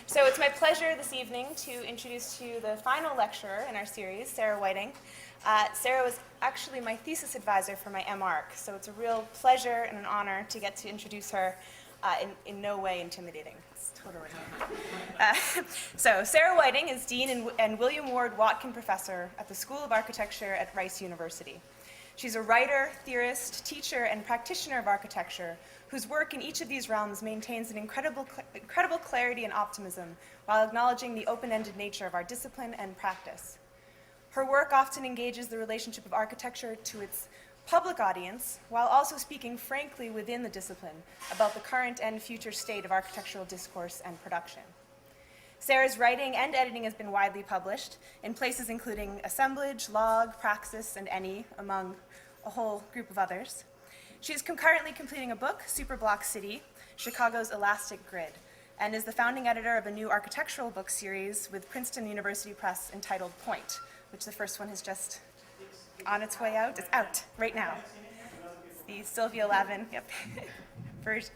So it's my pleasure this evening to introduce to you the final lecturer in our series, Sarah Whiting. Sarah was actually my thesis advisor for my MArch, so it's a real pleasure and an honor to get to introduce her in no way intimidating. It's totally not. So Sarah Whiting is Dean and William Ward Watkin Professor at the School of Architecture at Rice University. She's a writer, theorist, teacher, and practitioner of architecture whose work in each of these realms maintains an incredible clarity and optimism while acknowledging the open-ended nature of our discipline and practice. Her work often engages the relationship of architecture to its public audience while also speaking frankly within the discipline about the current and future state of architectural discourse and production. Sarah's writing and editing has been widely published in places including Assemblage, Log, Praxis, and Any, among a whole group of others. She is concurrently completing a book, Superblock City, Chicago's Elastic Grid, and is the founding editor of a new architectural book series with Princeton University Press entitled Point, which the first one is just on its way out. It's out right now. It's the Sylvia Lavin version.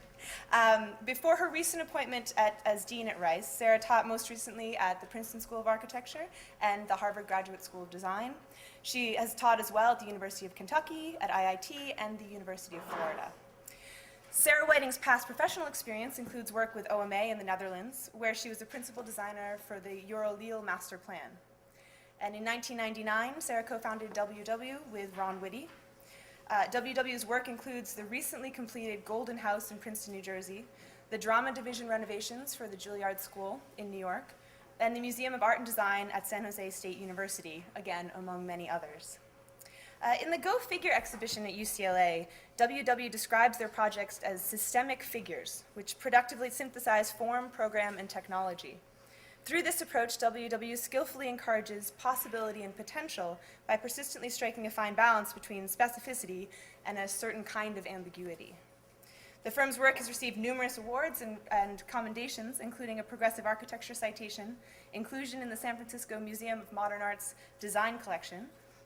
Before her recent appointment as dean at Rice, Sarah taught most recently at the Princeton School of Architecture and the Harvard Graduate School of Design. She has taught as well at the University of Kentucky, at IIT, and the University of Florida. Sarah Whiting's past professional experience includes work with OMA in the Netherlands, where she was a principal designer for the Eurolille Master Plan. And in 1999, Sarah co-founded WW with Ron Witte. WW's work includes the recently completed Golden House in Princeton, New Jersey, the Drama Division renovations for the Juilliard School in New York, and the Museum of Art and Design at San Jose State University, again, among many others. In the Go Figure exhibition at UCLA, WW describes their projects as systemic figures, which productively synthesize form, program, and technology. Through this approach, WW skillfully encourages possibility and potential by persistently striking a fine balance between specificity and a certain kind of ambiguity. The firm's work has received numerous awards and commendations, including a Progressive Architecture citation, inclusion in the San Francisco Museum of Modern Art's Design Collection,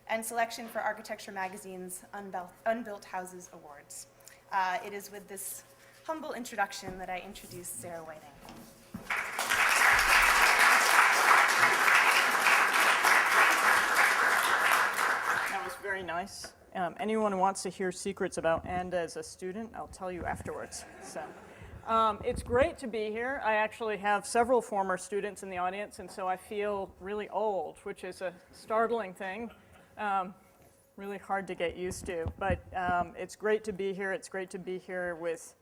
and selection for Architecture Magazine's Unbuilt Houses Awards. It is with this humble introduction that I introduce Sarah Whiting. Very nice. Anyone who wants to hear secrets about Anda as a student, I'll tell you afterwards. So, it's great to be here. I actually have several former students in the audience, and so I feel really old, which is a startling thing. Really hard to get used to, but it's great to be here. It's great to be here with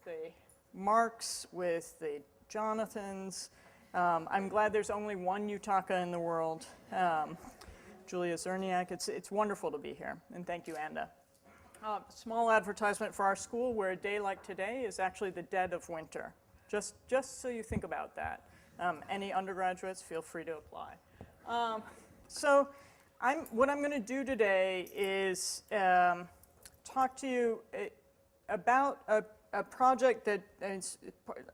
the Marks, with the Jonathans. I'm glad there's only one Utaka in the world. Julia Zerniak. It's wonderful to be here, and thank you, Anda. Small advertisement for our school, where a day like today is actually the dead of winter. Just so you think about that. Any undergraduates, feel free to apply. What I'm going to do today is talk to you about a project that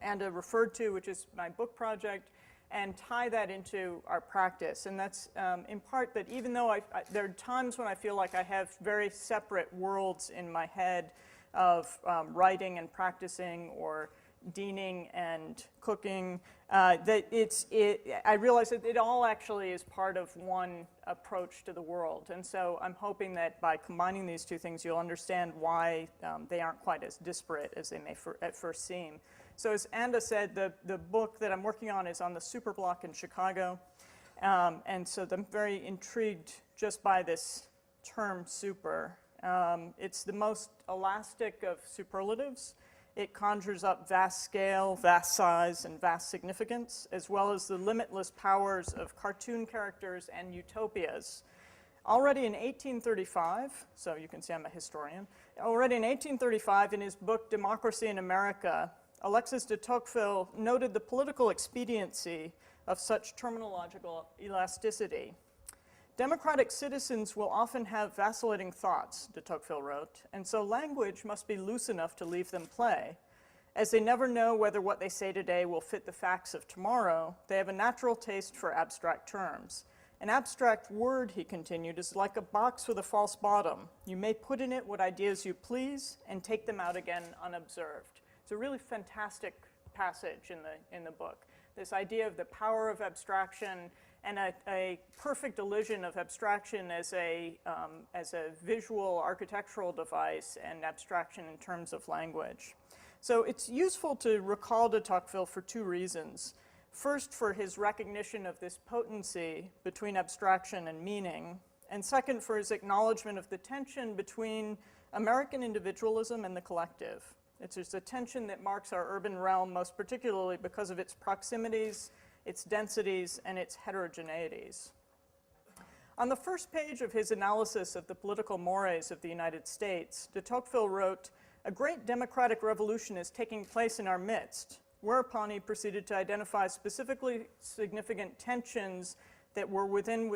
Anda referred to, which is my book project, and tie that into our practice. And that's in part that even though there are times when I feel like I have very separate worlds in my head of writing and practicing or deaning and cooking, I realize that it all actually is part of one approach to the world. And so I'm hoping that by combining these two things, you'll understand why they aren't quite as disparate as they may at first seem. So as Anda said, the book that I'm working on is on the Superblock in Chicago. And so I'm very intrigued just by this term super. It's the most elastic of superlatives. It conjures up vast scale, vast size, and vast significance, as well as the limitless powers of cartoon characters and utopias. Already in 1835, so you can see I'm a historian, already in 1835 in his book Democracy in America, Alexis de Tocqueville noted the political expediency of such terminological elasticity. Democratic citizens will often have vacillating thoughts, de Tocqueville wrote, and so language must be loose enough to leave them play. As they never know whether what they say today will fit the facts of tomorrow, they have a natural taste for abstract terms. An abstract word, he continued, is like a box with a false bottom. You may put in it what ideas you please and take them out again unobserved. It's a really fantastic passage in the book. This idea of the power of abstraction and a perfect elision of abstraction as a visual architectural device and abstraction in terms of language. So it's useful to recall de Tocqueville for two reasons. First, for his recognition of this potency between abstraction and meaning, and second, for his acknowledgement of the tension between American individualism and the collective. It's just a tension that marks our urban realm most particularly because of its proximities, its densities, and its heterogeneities. On the first page of his analysis of the political mores of the United States, de Tocqueville wrote, "A great democratic revolution is taking place in our midst," whereupon he proceeded to identify specifically significant tensions that were within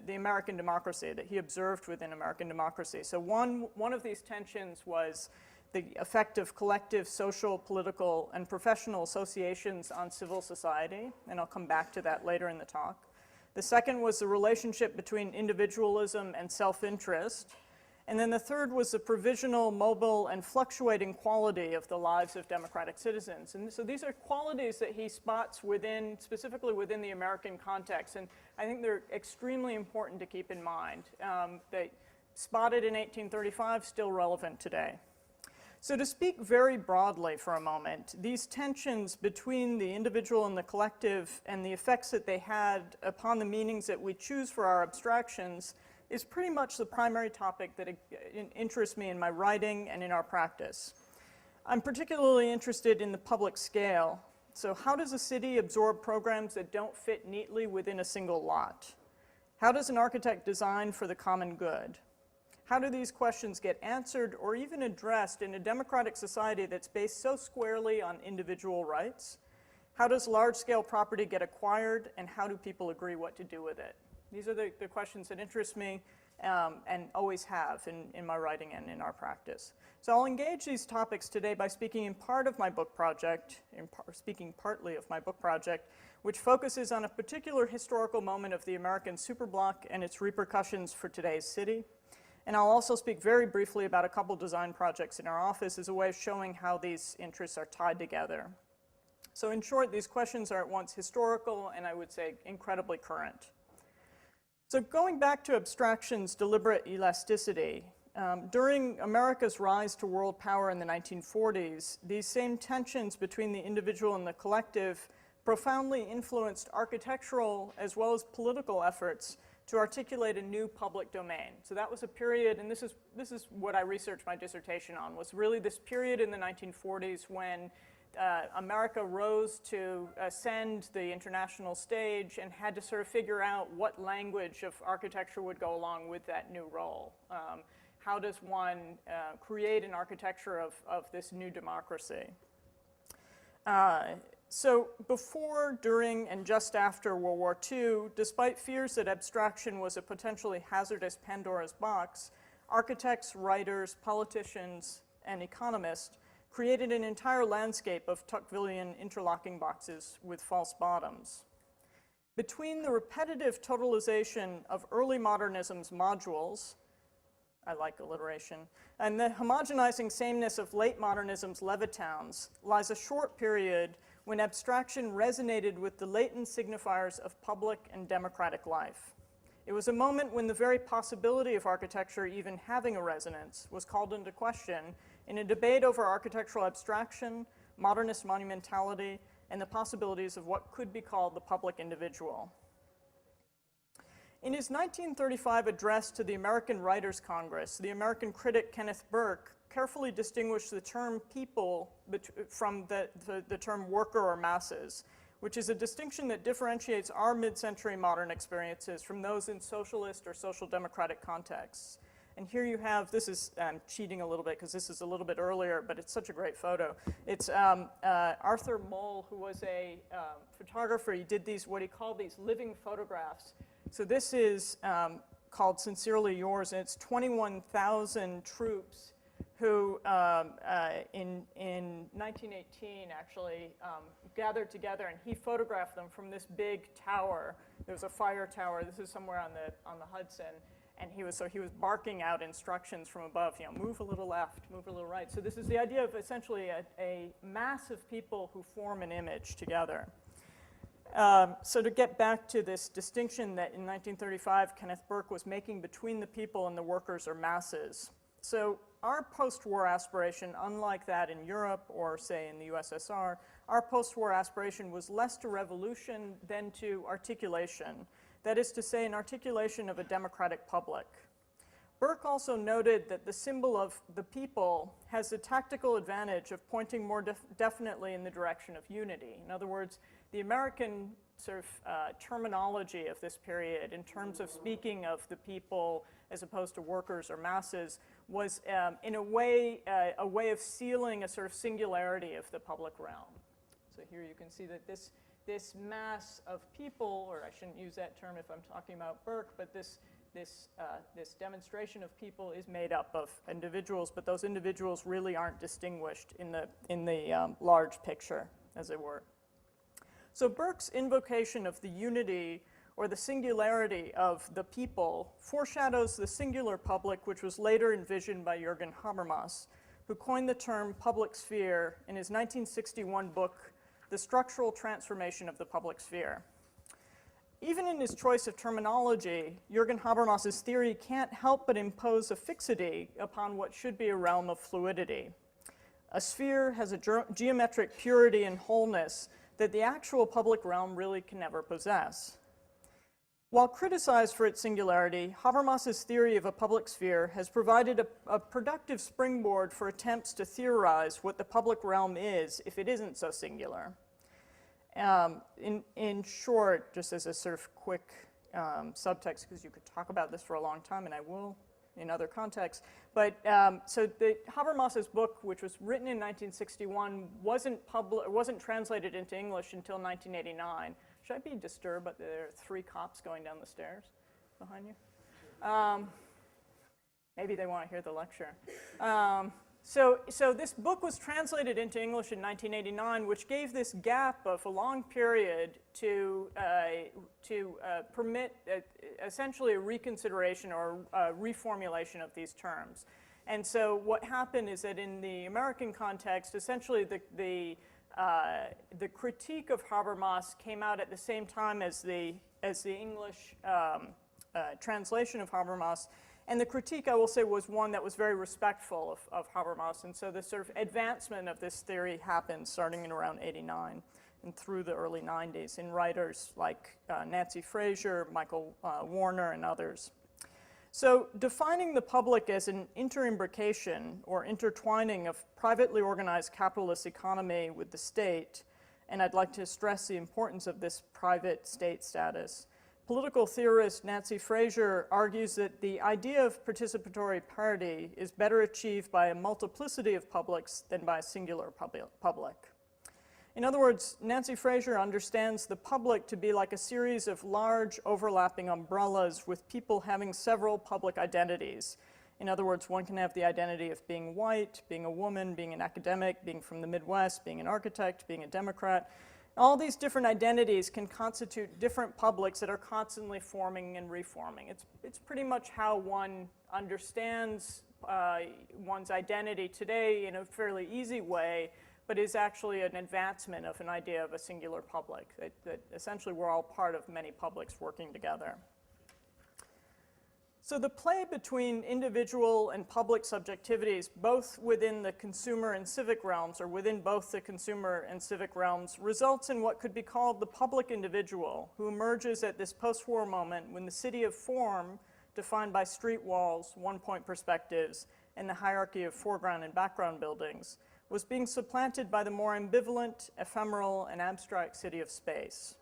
the American democracy, that he observed within American democracy. So one of these tensions was the effect of collective social, political, and professional associations on civil society, and I'll come back to that later in the talk. The second was the relationship between individualism and self-interest. And then the third was the provisional, mobile, and fluctuating quality of the lives of democratic citizens. And so these are qualities that he spots specifically within the American context, and I think they're extremely important to keep in mind. They spotted in 1835, still relevant today. So to speak very broadly for a moment, these tensions between the individual and the collective and the effects that they had upon the meanings that we choose for our abstractions is pretty much the primary topic that interests me in my writing and in our practice. I'm particularly interested in the public scale. So how does a city absorb programs that don't fit neatly within a single lot? How does an architect design for the common good? How do these questions get answered or even addressed in a democratic society that's based so squarely on individual rights? How does large-scale property get acquired, and how do people agree what to do with it? These are the questions that interest me and always have in my writing and in our practice. So I'll engage these topics today by speaking in part of my book project, speaking partly of my book project, which focuses on a particular historical moment of the American superblock and its repercussions for today's city. And I'll also speak very briefly about a couple design projects in our office as a way of showing how these interests are tied together. So in short, these questions are at once historical and I would say incredibly current. So going back to abstraction's deliberate elasticity, during America's rise to world power in the 1940s, these same tensions between the individual and the collective profoundly influenced architectural as well as political efforts to articulate a new public domain. So that was a period, and this is what I researched my dissertation on, was really this period in the 1940s when America rose to ascend the international stage and had to sort of figure out what language of architecture would go along with that new role. How does one create an architecture of this new democracy? So before, during, and just after World War II, despite fears that abstraction was a potentially hazardous Pandora's box, architects, writers, politicians, and economists created an entire landscape of Tocquevillian interlocking boxes with false bottoms. Between the repetitive totalization of early modernism's modules, I like alliteration, and the homogenizing sameness of late modernism's levittows lies a short period when abstraction resonated with the latent signifiers of public and democratic life. It was a moment when the very possibility of architecture even having a resonance was called into question in a debate over architectural abstraction, modernist monumentality, and the possibilities of what could be called the public individual. In his 1935 address to the American Writers' Congress, the American critic Kenneth Burke carefully distinguished the term people from the term worker or masses, which is a distinction that differentiates our mid-century modern experiences from those in socialist or social democratic contexts. And here you have, this is, I'm cheating a little bit because this is a little bit earlier, but it's such a great photo. It's Arthur Mole, who was a photographer. He did these, what he called these living photographs. So this is called Sincerely Yours, and it's 21,000 troops who in 1918 actually gathered together, and he photographed them from this big tower. There was a fire tower. This is somewhere on the Hudson. And he was barking out instructions from above, move a little left, move a little right. So this is the idea of essentially a mass of people who form an image together. So to get back to this distinction that in 1935 Kenneth Burke was making between the people and the workers or masses. So our post-war aspiration, unlike that in Europe or say in the USSR, our post-war aspiration was less to revolution than to articulation. That is to say, an articulation of a democratic public. Burke also noted that the symbol of the people has the tactical advantage of pointing more definitely in the direction of unity. In other words, the American sort of terminology of this period in terms of speaking of the people as opposed to workers or masses was in a way of sealing a sort of singularity of the public realm. So here you can see that this mass of people, or I shouldn't use that term if I'm talking about Burke, but this demonstration of people is made up of individuals, but those individuals really aren't distinguished in the large picture, as it were. So Burke's invocation of the unity or the singularity of the people foreshadows the singular public, which was later envisioned by Jürgen Habermas, who coined the term public sphere in his 1961 book, The Structural Transformation of the Public Sphere. Even in his choice of terminology, Jürgen Habermas's theory can't help but impose a fixity upon what should be a realm of fluidity. A sphere has a geometric purity and wholeness that the actual public realm really can never possess. While criticized for its singularity, Habermas's theory of a public sphere has provided a productive springboard for attempts to theorize what the public realm is if it isn't so singular. In short, just as a sort of quick subtext, because you could talk about this for a long time, and I will in other contexts, but so Habermas's book, which was written in 1961, wasn't translated into English until 1989. Should I be disturbed that there are 3 cops going down the stairs behind you? Maybe they want to hear the lecture. So this book was translated into English in 1989, which gave this gap of a long period to permit essentially a reconsideration or a reformulation of these terms. And so what happened is that in the American context, essentially the critique of Habermas came out at the same time as the English translation of Habermas. And the critique, I will say, was one that was very respectful of Habermas. And so the sort of advancement of this theory happened starting in around '89 and through the early '90s in writers like Nancy Fraser, Michael Warner, and others. So defining the public as an interimbrication or intertwining of privately organized capitalist economy with the state, and I'd like to stress the importance of this private state status, political theorist Nancy Fraser argues that the idea of participatory parity is better achieved by a multiplicity of publics than by a singular public. In other words, Nancy Fraser understands the public to be like a series of large overlapping umbrellas with people having several public identities. In other words, one can have the identity of being white, being a woman, being an academic, being from the Midwest, being an architect, being a Democrat. All these different identities can constitute different publics that are constantly forming and reforming. It's pretty much how one understands one's identity today in a fairly easy way, but is actually an advancement of an idea of a singular public, that essentially we're all part of many publics working together. So the play between individual and public subjectivities, both within the consumer and civic realms, or within both the consumer and civic realms, results in what could be called the public individual, who emerges at this post-war moment when the city of form, defined by street walls, one-point perspectives, and the hierarchy of foreground and background buildings, was being supplanted by the more ambivalent, ephemeral, and abstract city of space.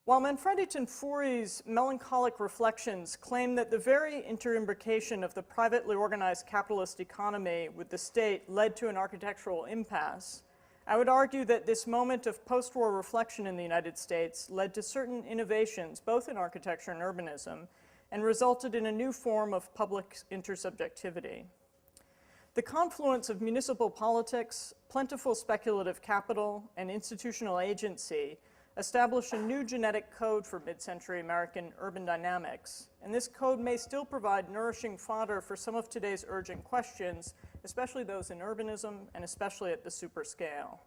While Manfredi Tanfuri's melancholic reflections claim that the very interimbrication of the privately organized capitalist economy with the state led to an architectural impasse, I would argue that this moment of post-war reflection in the United States led to certain innovations, both in architecture and urbanism, and resulted in a new form of public intersubjectivity. The confluence of municipal politics, plentiful speculative capital, and institutional agency established a new genetic code for mid-century American urban dynamics, and this code may still provide nourishing fodder for some of today's urgent questions, especially those in urbanism and especially at the superscale.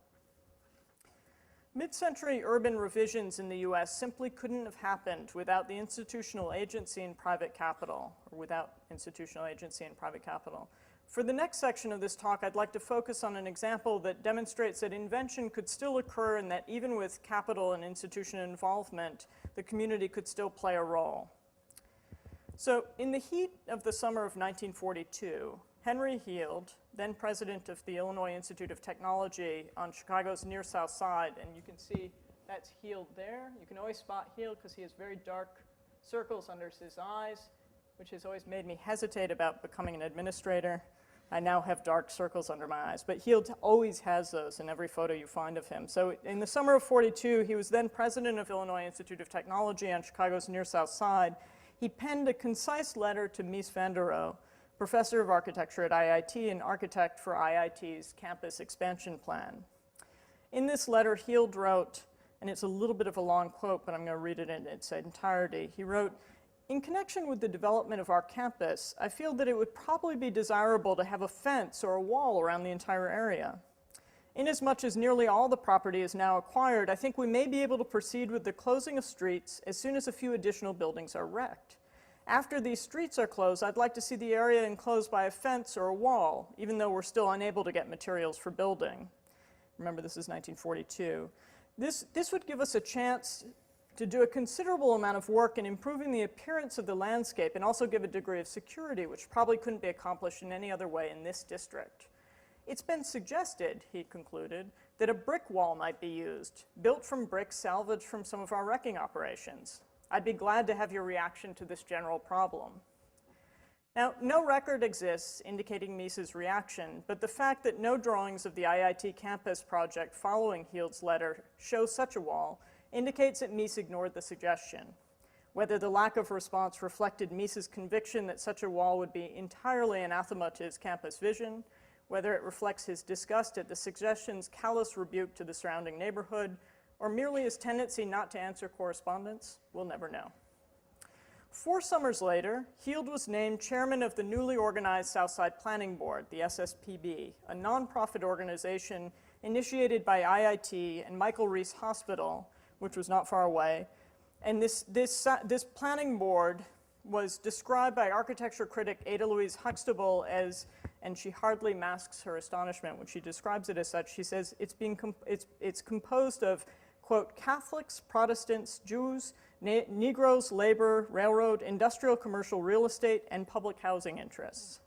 Mid-century urban revisions in the US simply couldn't have happened without the institutional agency in private capital, or without institutional agency in private capital. For the next section of this talk, I'd like to focus on an example that demonstrates that invention could still occur and that even with capital and institutional involvement, the community could still play a role. So in the heat of the summer of 1942, Henry Heald, then president of the Illinois Institute of Technology on Chicago's near south side, and you can see that's Heald there. You can always spot Heald because he has very dark circles under his eyes, which has always made me hesitate about becoming an administrator. I now have dark circles under my eyes, but Heald always has those in every photo you find of him. So in the summer of 42, he was then president of Illinois Institute of Technology on Chicago's near south side. He penned a concise letter to Mies van der Rohe, professor of architecture at IIT and architect for IIT's campus expansion plan. In this letter, Heald wrote, and it's a little bit of a long quote, but I'm going to read it in its entirety. He wrote, "In connection with the development of our campus, I feel that it would probably be desirable to have a fence or a wall around the entire area. Inasmuch as nearly all the property is now acquired, I think we may be able to proceed with the closing of streets as soon as a few additional buildings are wrecked. After these streets are closed, I'd like to see the area enclosed by a fence or a wall, even though we're still unable to get materials for building." Remember, this is 1942. This would give us a chance to do a considerable amount of work in improving the appearance of the landscape and also give a degree of security, which probably couldn't be accomplished in any other way in this district. It's been suggested, he concluded, that a brick wall might be used, built from bricks salvaged from some of our wrecking operations. I'd be glad to have your reaction to this general problem. Now, no record exists indicating Mies's reaction, but the fact that no drawings of the IIT campus project following Heald's letter show such a wall indicates that Mies ignored the suggestion. Whether the lack of response reflected Mies's conviction that such a wall would be entirely anathema to his campus vision, whether it reflects his disgust at the suggestion's callous rebuke to the surrounding neighborhood, or merely his tendency not to answer correspondence, we'll never know. 4 summers later, Heald was named chairman of the newly organized Southside Planning Board, the SSPB, a nonprofit organization initiated by IIT and Michael Reese Hospital, which was not far away. And this planning board was described by architecture critic Ada Louise Huxtable as, and she hardly masks her astonishment when she describes it as such, she says it's composed of, quote, Catholics, Protestants, Jews, Negroes, labor, railroad, industrial, commercial, real estate, and public housing interests.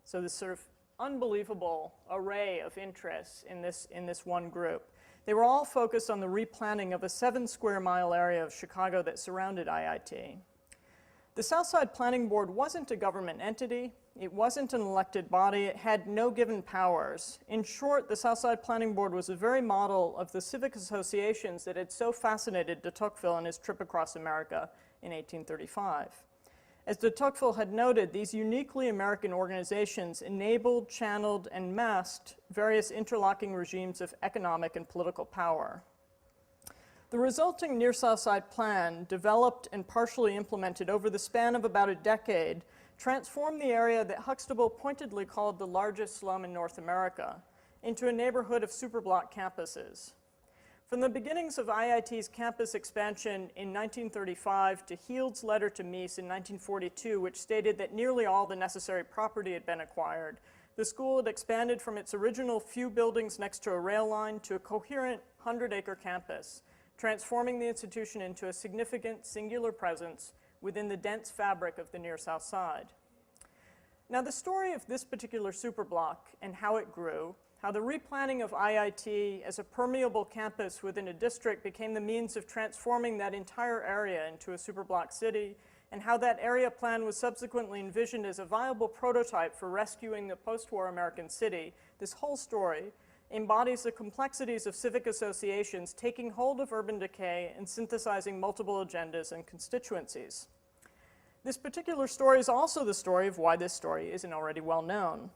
So this sort of unbelievable array of interests in this one group. They were all focused on the replanning of a 7-square-mile area of Chicago that surrounded IIT. The Southside Planning Board wasn't a government entity. It wasn't an elected body. It had no given powers. In short, the Southside Planning Board was a very model of the civic associations that had so fascinated de Tocqueville on his trip across America in 1835. As de Tocqueville had noted, these uniquely American organizations enabled, channeled, and masked various interlocking regimes of economic and political power. The resulting Near South Side plan, developed and partially implemented over the span of about a decade, transformed the area that Huxtable pointedly called the largest slum in North America into a neighborhood of superblock campuses. From the beginnings of IIT's campus expansion in 1935 to Heald's letter to Mies in 1942, which stated that nearly all the necessary property had been acquired, the school had expanded from its original few buildings next to a rail line to a coherent 100-acre campus, transforming the institution into a significant singular presence within the dense fabric of the near South Side. Now, the story of this particular superblock and how it grew, how the replanning of IIT as a permeable campus within a district became the means of transforming that entire area into a superblock city, and how that area plan was subsequently envisioned as a viable prototype for rescuing the post-war American city, this whole story embodies the complexities of civic associations taking hold of urban decay and synthesizing multiple agendas and constituencies. This particular story is also the story of why this story isn't already well known.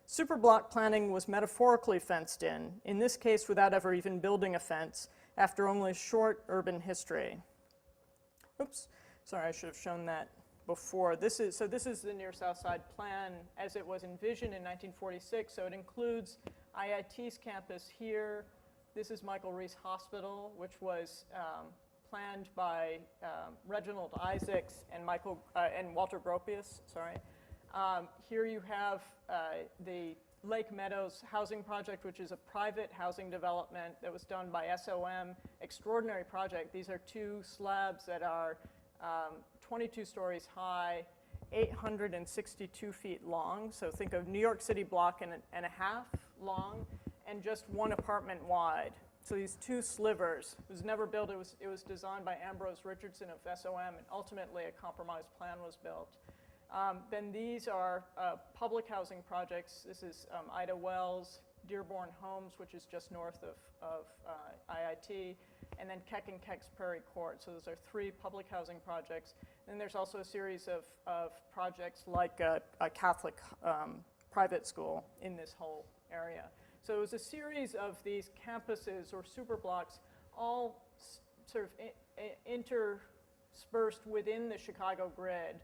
Superblock planning was metaphorically fenced in this case without ever even building a fence, after only short urban history. Oops, sorry, I should have shown that before. This is the near South Side plan as it was envisioned in 1946. So it includes IIT's campus here. This is Michael Reese Hospital, which was planned by Reginald Isaacs and Walter Gropius. Sorry. Here you have the Lake Meadows housing project, which is a private housing development that was done by SOM. Extraordinary project. These are two slabs that are 22 stories high, 862 feet long. So think of New York City block and a half long, and just one apartment wide. So these two slivers. It was never built. It was designed by Ambrose Richardson of SOM, and ultimately a compromise plan was built. Then these are public housing projects. This is Ida Wells, Dearborn Homes, which is just north of IIT, and then Keck and Keck's Prairie Court. So those are three public housing projects. Then there's also a series of projects like a Catholic private school in this whole area. So it was a series of these campuses or superblocks, all sort of interspersed within the Chicago grid,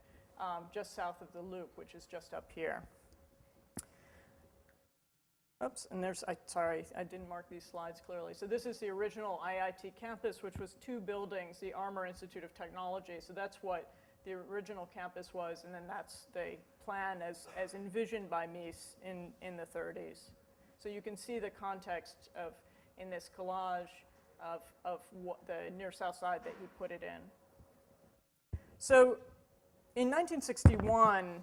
just south of the Loop, which is just up here. Oops, and sorry, I didn't mark these slides clearly. So this is the original IIT campus, which was two buildings, the Armour Institute of Technology. So that's what the original campus was, and then that's the plan as envisioned by Mies in the 30s. So you can see the context in this collage of what the near South Side that he put it in. So in 1961,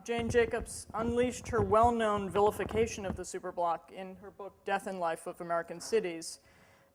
Jane Jacobs unleashed her well-known vilification of the superblock in her book Death and Life of American Cities.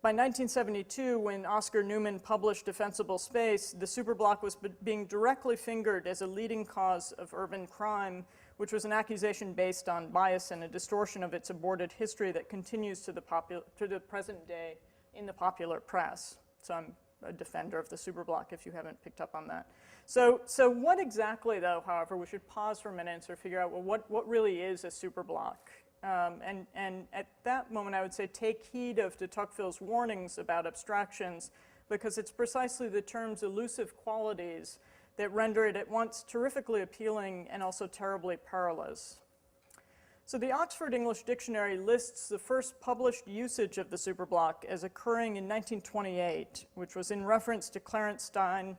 By 1972, when Oscar Newman published Defensible Space, the superblock was being directly fingered as a leading cause of urban crime, which was an accusation based on bias and a distortion of its aborted history that continues to the present day in the popular press. So I'm a defender of the superblock if you haven't picked up on that. So what exactly, though, however, we should pause for a minute and sort of figure out, well, what really is a superblock? And at that moment, I would say take heed of de Tocqueville's warnings about abstractions, because it's precisely the term's elusive qualities that render it at once terrifically appealing and also terribly perilous. So the Oxford English Dictionary lists the first published usage of the superblock as occurring in 1928, which was in reference to Clarence Stein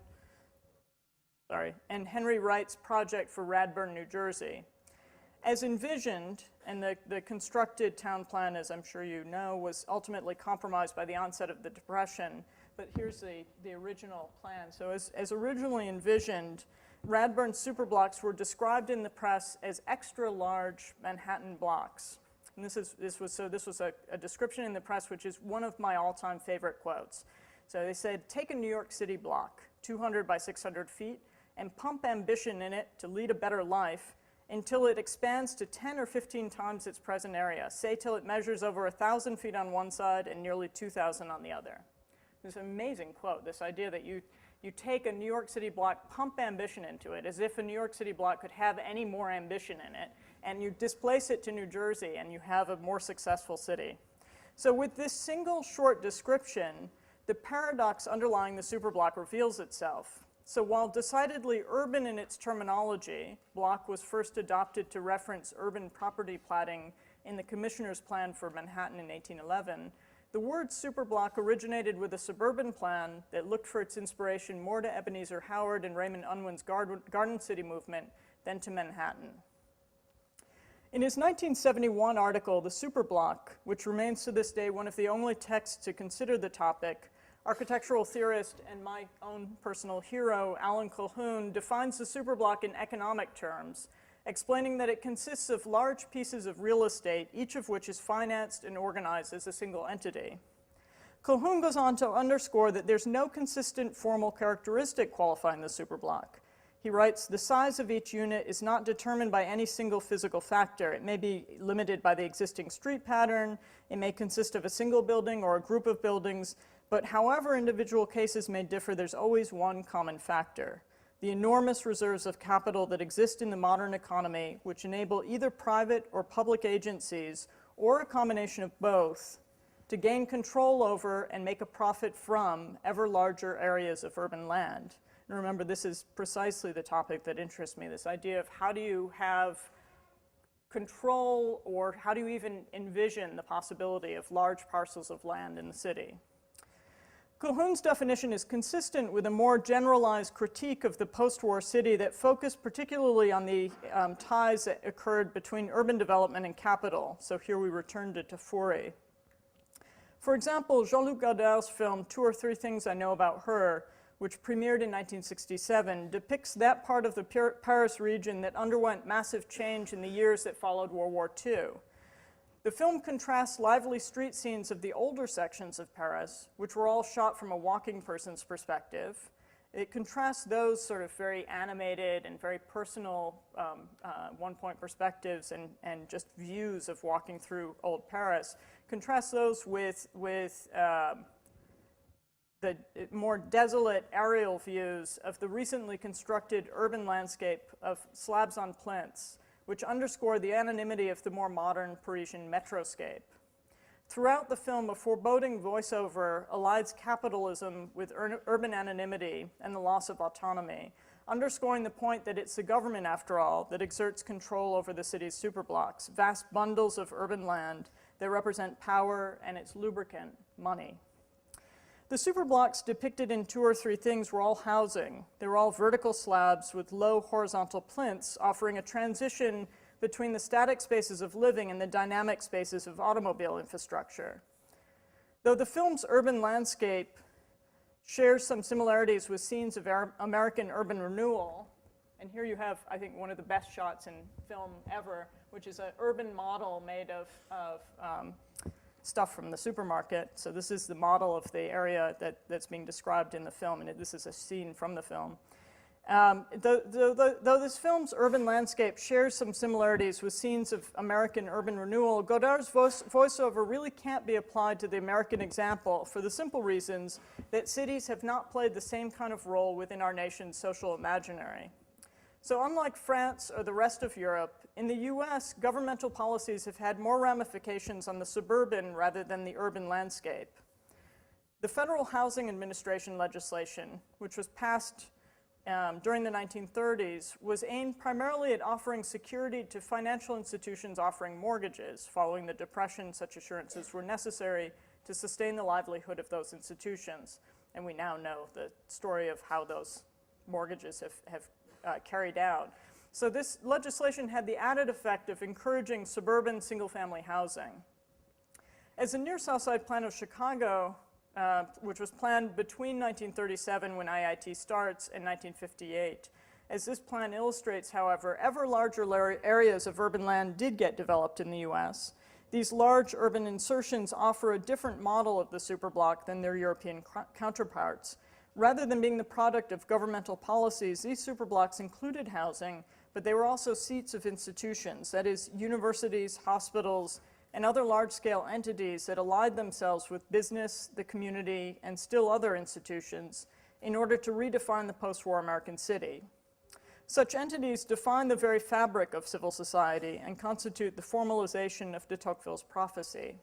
and Henry Wright's project for Radburn, New Jersey. As envisioned, and the constructed town plan, as I'm sure you know, was ultimately compromised by the onset of the Depression, but here's the original plan. So as originally envisioned, Radburn superblocks were described in the press as extra large Manhattan blocks. And this was a description in the press, which is one of my all-time favorite quotes. So they said, take a New York City block, 200 by 600 feet, and pump ambition in it to lead a better life until it expands to 10 or 15 times its present area, say till it measures over 1,000 feet on one side and nearly 2,000 on the other. This amazing quote, this idea that you take a New York City block, pump ambition into it, as if a New York City block could have any more ambition in it, and you displace it to New Jersey, and you have a more successful city. So with this single short description, the paradox underlying the superblock reveals itself. So while decidedly urban in its terminology, block was first adopted to reference urban property platting in the Commissioner's Plan for Manhattan in 1811, the word superblock originated with a suburban plan that looked for its inspiration more to Ebenezer Howard and Raymond Unwin's Garden City movement than to Manhattan. In his 1971 article, The Superblock, which remains to this day one of the only texts to consider the topic, architectural theorist and my own personal hero, Alan Colquhoun, defines the superblock in economic terms, explaining that it consists of large pieces of real estate, each of which is financed and organized as a single entity. Colquhoun goes on to underscore that there's no consistent formal characteristic qualifying the superblock. He writes, the size of each unit is not determined by any single physical factor. It may be limited by the existing street pattern, it may consist of a single building or a group of buildings, but however individual cases may differ, there's always one common factor: the enormous reserves of capital that exist in the modern economy, which enable either private or public agencies, or a combination of both, to gain control over and make a profit from ever larger areas of urban land. And remember, this is precisely the topic that interests me, this idea of how do you have control, or how do you even envision the possibility of large parcels of land in the city? Colquhoun's definition is consistent with a more generalized critique of the post-war city that focused particularly on the ties that occurred between urban development and capital. So here we return to Tafuri. For example, Jean-Luc Godard's film 2 or 3 Things I Know About Her, which premiered in 1967, depicts that part of the Paris region that underwent massive change in the years that followed World War II. The film contrasts lively street scenes of the older sections of Paris, which were all shot from a walking person's perspective. It contrasts those sort of very animated and very personal one-point perspectives and just views of walking through old Paris. Contrasts those with the more desolate aerial views of the recently constructed urban landscape of slabs on plinths, which underscore the anonymity of the more modern Parisian metroscape. Throughout the film, a foreboding voiceover allies capitalism with urban anonymity and the loss of autonomy, underscoring the point that it's the government, after all, that exerts control over the city's superblocks, vast bundles of urban land that represent power and its lubricant, money. The superblocks depicted in 2 or 3 Things were all housing. They were all vertical slabs with low horizontal plinths, offering a transition between the static spaces of living and the dynamic spaces of automobile infrastructure. Though the film's urban landscape shares some similarities with scenes of American urban renewal, and here you have, I think, one of the best shots in film ever, which is an urban model made of stuff from the supermarket. So this is the model of the area that's being described in the film, and this is a scene from the film. Though this film's urban landscape shares some similarities with scenes of American urban renewal, Godard's voiceover really can't be applied to the American example for the simple reasons that cities have not played the same kind of role within our nation's social imaginary. So unlike France or the rest of Europe, in the US, governmental policies have had more ramifications on the suburban rather than the urban landscape. The Federal Housing Administration legislation, which was passed during the 1930s, was aimed primarily at offering security to financial institutions offering mortgages. Following the Depression, such assurances were necessary to sustain the livelihood of those institutions. And we now know the story of how those mortgages have carried out. So this legislation had the added effect of encouraging suburban single-family housing. As the near South Side plan of Chicago, which was planned between 1937, when IIT starts, and 1958. As this plan illustrates, however, ever larger areas of urban land did get developed in the US. These large urban insertions offer a different model of the superblock than their European counterparts. Rather than being the product of governmental policies, these superblocks included housing, but they were also seats of institutions, that is, universities, hospitals, and other large-scale entities that allied themselves with business, the community, and still other institutions in order to redefine the post-war American city. Such entities define the very fabric of civil society and constitute the formalization of de Tocqueville's prophecy.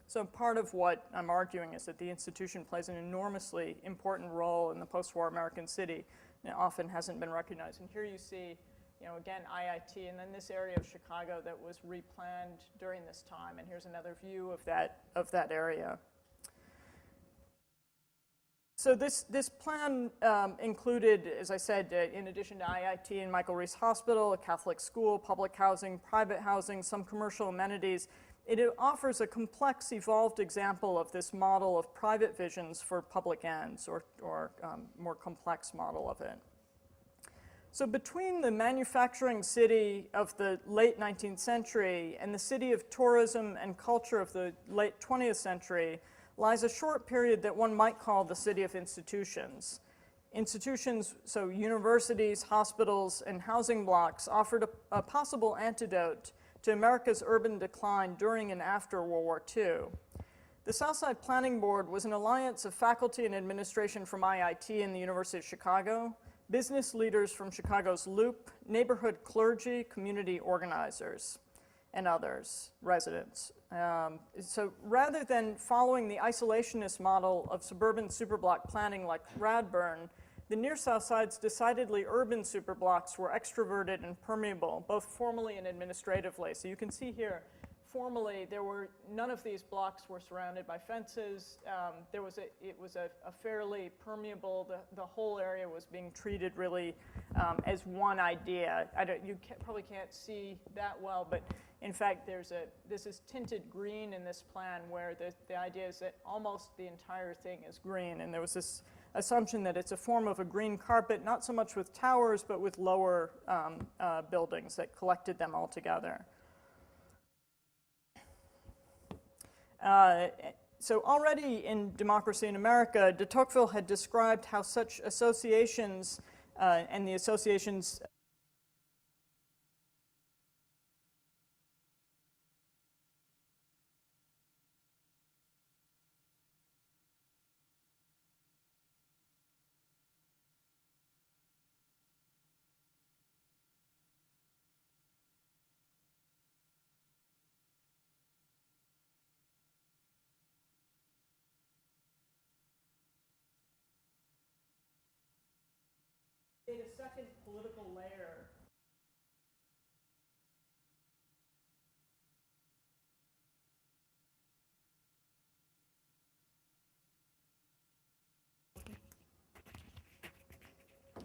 So part of what I'm arguing is that the institution plays an enormously important role in the post-war American city, and it often hasn't been recognized. And here you see, again, IIT, and then this area of Chicago that was replanned during this time. And here's another view of that area. So this plan included, as I said, in addition to IIT and Michael Reese Hospital, a Catholic school, public housing, private housing, some commercial amenities. It offers a complex, evolved example of this model of private visions for public ends, or more complex model of it. So between the manufacturing city of the late 19th century and the city of tourism and culture of the late 20th century lies a short period that one might call the city of institutions. Institutions, so universities, hospitals, and housing blocks, offered a possible antidote to America's urban decline during and after World War II. The Southside Planning Board was an alliance of faculty and administration from IIT and the University of Chicago, business leaders from Chicago's Loop, neighborhood clergy, community organizers. and others, residents. So rather than following the isolationist model of suburban superblock planning like Radburn, the near South Side's decidedly urban superblocks were extroverted and permeable, both formally and administratively. So you can see here, formally, none of these blocks were surrounded by fences. It was a fairly permeable, the whole area was being treated really as one idea. Probably can't see that well, but in fact, this is tinted green in this plan where the idea is that almost the entire thing is green. And there was this assumption that it's a form of a green carpet, not so much with towers, but with lower buildings that collected them all together. So already in Democracy in America, de Tocqueville had described how such associations and the associations create a second political layer.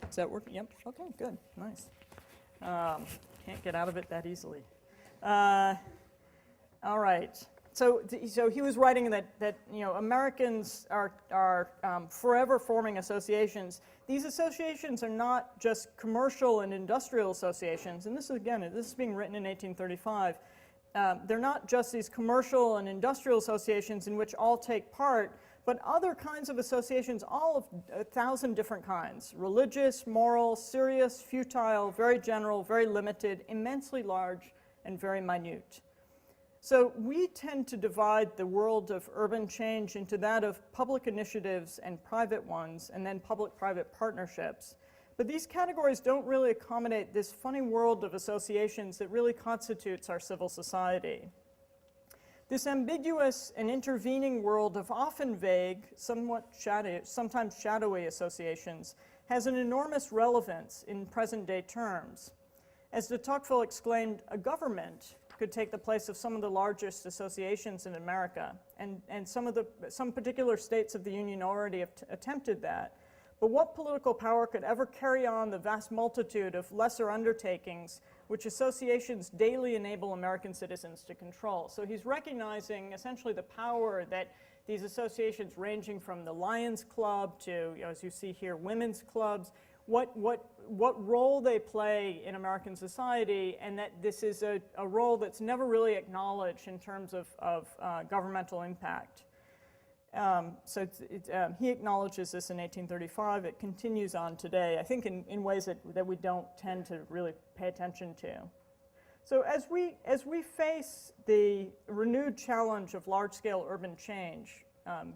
Is that working? Yep. Okay, good. Nice. Can't get out of it that easily. All right. So he was writing that Americans are forever forming associations. These associations are not just commercial and industrial associations, and this is being written in 1835. They're not just these commercial and industrial associations in which all take part, but other kinds of associations, all of 1,000 different kinds: religious, moral, serious, futile, very general, very limited, immensely large, and very minute. So we tend to divide the world of urban change into that of public initiatives and private ones, and then public-private partnerships. But these categories don't really accommodate this funny world of associations that really constitutes our civil society. This ambiguous and intervening world of often vague, sometimes shadowy associations has an enormous relevance in present-day terms. As de Tocqueville exclaimed, a government could take the place of some of the largest associations in America, and some particular states of the Union already have attempted that. But what political power could ever carry on the vast multitude of lesser undertakings which associations daily enable American citizens to control? So he's recognizing essentially the power that these associations, ranging from the Lions Club to, as you see here, women's clubs, what role they play in American society, and that this is a role that's never really acknowledged in terms of governmental impact. He acknowledges this in 1835. It continues on today, I think in ways that we don't tend to really pay attention to. So as we face the renewed challenge of large-scale urban change,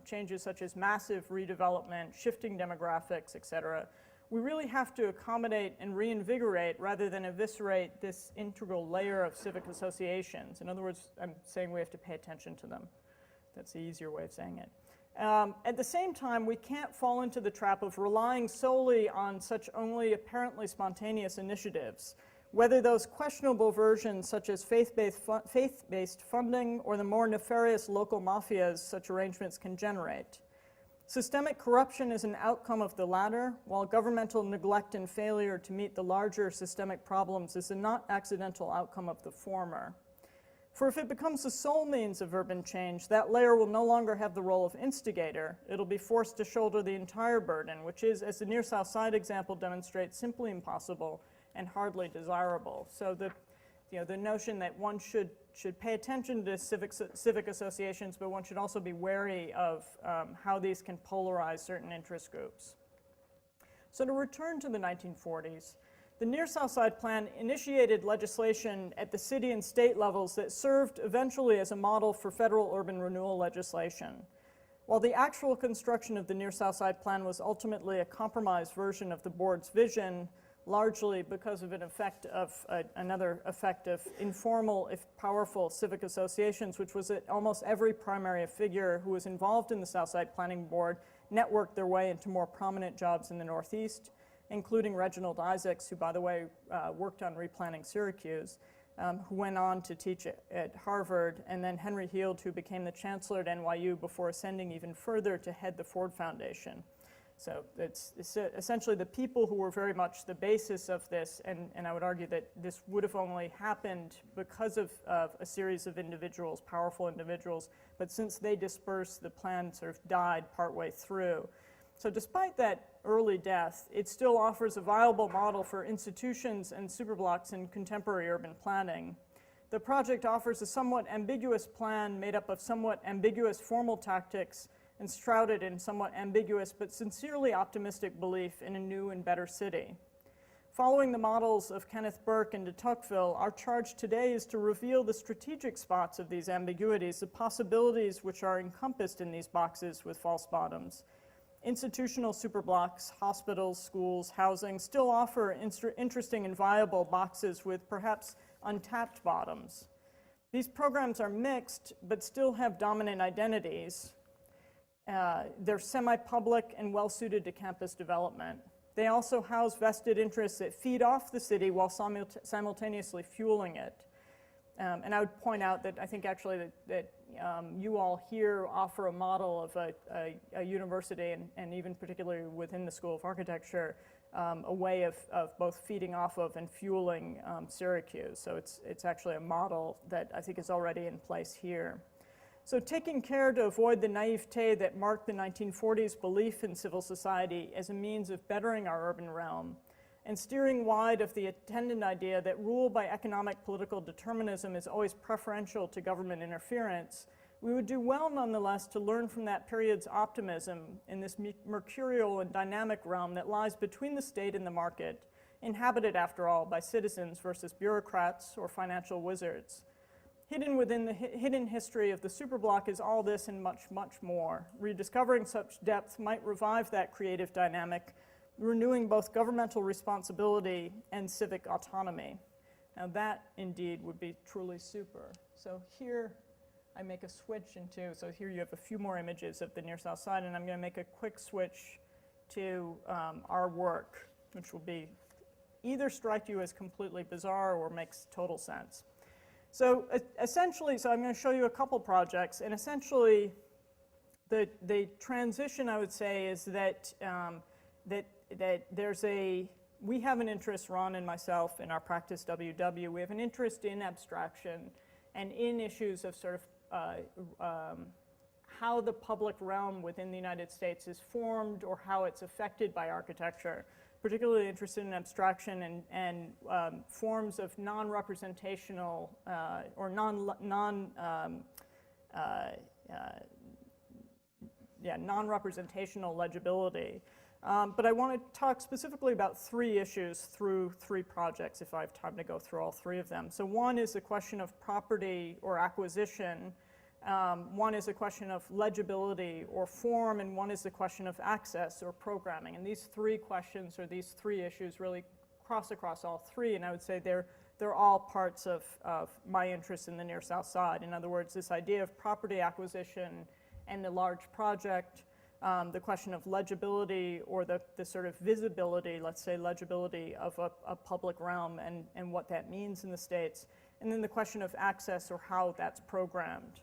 changes such as massive redevelopment, shifting demographics, et cetera, we really have to accommodate and reinvigorate rather than eviscerate this integral layer of civic associations. In other words, I'm saying we have to pay attention to them. That's the easier way of saying it. At the same time, we can't fall into the trap of relying solely on such only apparently spontaneous initiatives, whether those questionable versions such as faith-based funding or the more nefarious local mafias such arrangements can generate. Systemic corruption is an outcome of the latter, while governmental neglect and failure to meet the larger systemic problems is a not accidental outcome of the former. For if it becomes the sole means of urban change, that layer will no longer have the role of instigator. It'll be forced to shoulder the entire burden, which is, as the Near South Side example demonstrates, simply impossible and hardly desirable. So the notion that one should pay attention to civic associations, but one should also be wary of how these can polarize certain interest groups. So to return to the 1940s, the Near South Side Plan initiated legislation at the city and state levels that served eventually as a model for federal urban renewal legislation. While the actual construction of the Near South Side Plan was ultimately a compromised version of the board's vision, largely because of another effect of informal, if powerful, civic associations, which was that almost every primary figure who was involved in the Southside Planning Board networked their way into more prominent jobs in the Northeast, including Reginald Isaacs, who, by the way, worked on replanning Syracuse, who went on to teach at Harvard, and then Henry Heald, who became the chancellor at NYU before ascending even further to head the Ford Foundation. So it's essentially the people who were very much the basis of this, and I would argue that this would have only happened because of a series of individuals, powerful individuals, but since they dispersed, the plan sort of died partway through. So despite that early death, it still offers a viable model for institutions and superblocks in contemporary urban planning. The project offers a somewhat ambiguous plan made up of somewhat ambiguous formal tactics and shrouded in somewhat ambiguous but sincerely optimistic belief in a new and better city. Following the models of Kenneth Burke and de Tocqueville, our charge today is to reveal the strategic spots of these ambiguities, the possibilities which are encompassed in these boxes with false bottoms. Institutional superblocks, hospitals, schools, housing still offer interesting and viable boxes with perhaps untapped bottoms. These programs are mixed but still have dominant identities. They're semi-public and well-suited to campus development. They also house vested interests that feed off the city while simultaneously fueling it. And I would point out that I think actually that you all here offer a model of a university, and even particularly within the School of Architecture, a way of both feeding off of and fueling Syracuse. So it's actually a model that I think is already in place here. So taking care to avoid the naivete that marked the 1940s belief in civil society as a means of bettering our urban realm, and steering wide of the attendant idea that rule by economic political determinism is always preferential to government interference, we would do well nonetheless to learn from that period's optimism in this mercurial and dynamic realm that lies between the state and the market, inhabited after all by citizens versus bureaucrats or financial wizards. Hidden within the hidden history of the superblock is all this and much, much more. Rediscovering such depth might revive that creative dynamic, renewing both governmental responsibility and civic autonomy. Now that indeed would be truly super. So here I make a switch into, so here you have a few more images of the near south side, and I'm going to make a quick switch to our work, which will be either strike you as completely bizarre or makes total sense. So essentially, so I'm going to show you a couple projects, and essentially the transition I would say is that we have an interest, Ron and myself, in our practice WW, we have an interest in abstraction and in issues of sort of how the public realm within the United States is formed or how it's affected by architecture. Particularly interested in abstraction and forms of non-representational or non-representational legibility. But I want to talk specifically about three issues through three projects, if I have time to go through all three of them. So one is the question of property or acquisition. One is a question of legibility or form, and one is the question of access or programming. And these three questions or these three issues really cross across all three, and I would say they're all parts of my interest in the near south side. In other words, this idea of property acquisition and the large project, the question of legibility or the sort of visibility, let's say legibility of a public realm and what that means in the States, and then the question of access or how that's programmed.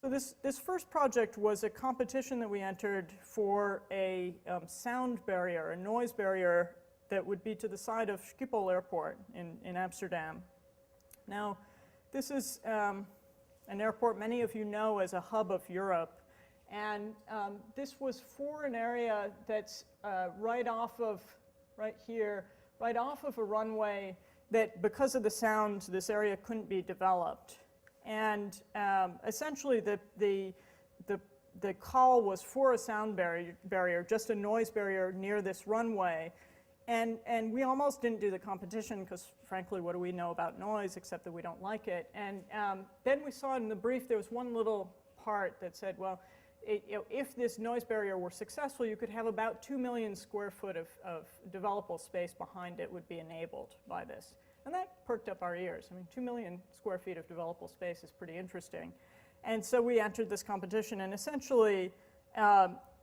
So this first project was a competition that we entered for a sound barrier, a noise barrier that would be to the side of Schiphol Airport in Amsterdam. Now, this is an airport many of you know as a hub of Europe, and this was for an area that's right off of a runway that, because of the sound, this area couldn't be developed. And essentially, the call was for a sound barrier, just a noise barrier near this runway. And we almost didn't do the competition because, frankly, what do we know about noise except that we don't like it? And then we saw in the brief there was one little part that said, well, if this noise barrier were successful, you could have about 2 million square foot of developable space behind it would be enabled by this. And that perked up our ears. I mean, 2 million square feet of developable space is pretty interesting. And so we entered this competition and essentially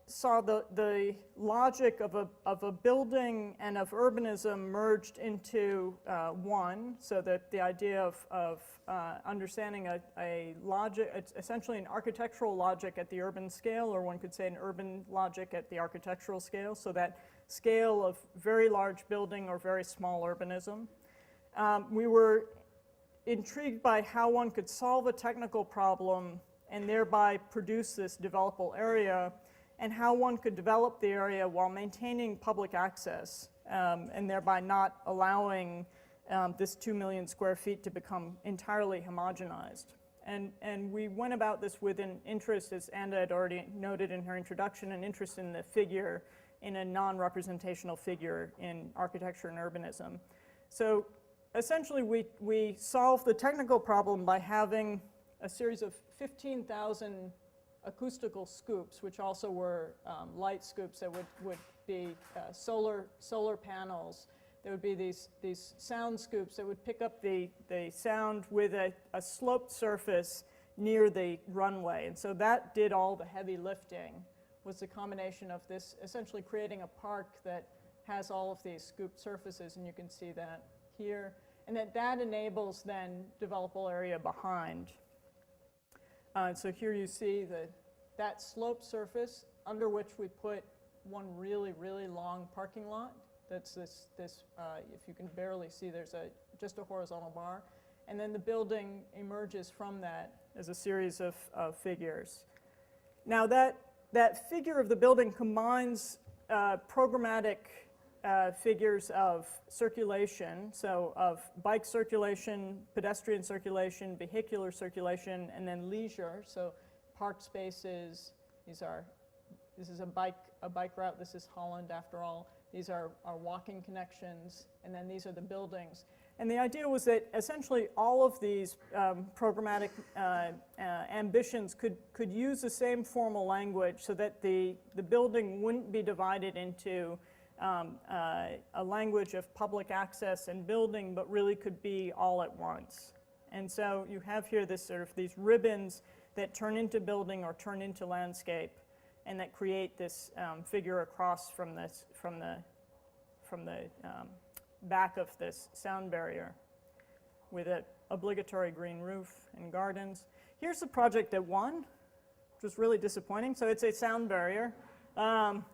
saw the logic of a building and of urbanism merged into one, so that the idea of understanding a logic, it's essentially an architectural logic at the urban scale, or one could say an urban logic at the architectural scale, so that scale of very large building or very small urbanism. We were intrigued by how one could solve a technical problem and thereby produce this developable area, and how one could develop the area while maintaining public access, and thereby not allowing this 2 million square feet to become entirely homogenized. And we went about this with an interest, as Anda had already noted in her introduction, an interest in the figure, in a non-representational figure in architecture and urbanism. So essentially we solved the technical problem by having a series of 15,000 acoustical scoops, which also were light scoops that would be solar panels. There would be these sound scoops that would pick up the sound with a sloped surface near the runway. And so that did all the heavy lifting, was the combination of this essentially creating a park that has all of these scooped surfaces, and you can see that here. And that enables then developable area behind. So here you see that sloped surface under which we put one really, really long parking lot. That's this if you can barely see, there's just a horizontal bar. And then the building emerges from that as a series of figures. Now that figure of the building combines programmatic figures of circulation, so of bike circulation, pedestrian circulation, vehicular circulation, and then leisure, so park spaces. This is a bike route. This is Holland, after all. These are walking connections, and then these are the buildings. And the idea was that essentially all of these programmatic ambitions could use the same formal language, so that the building wouldn't be divided into a language of public access and building, but really could be all at once. And so you have here this sort of these ribbons that turn into building or turn into landscape, and that create this figure across from the back of this sound barrier, with an obligatory green roof and gardens. Here's the project that won, which was really disappointing. So it's a sound barrier.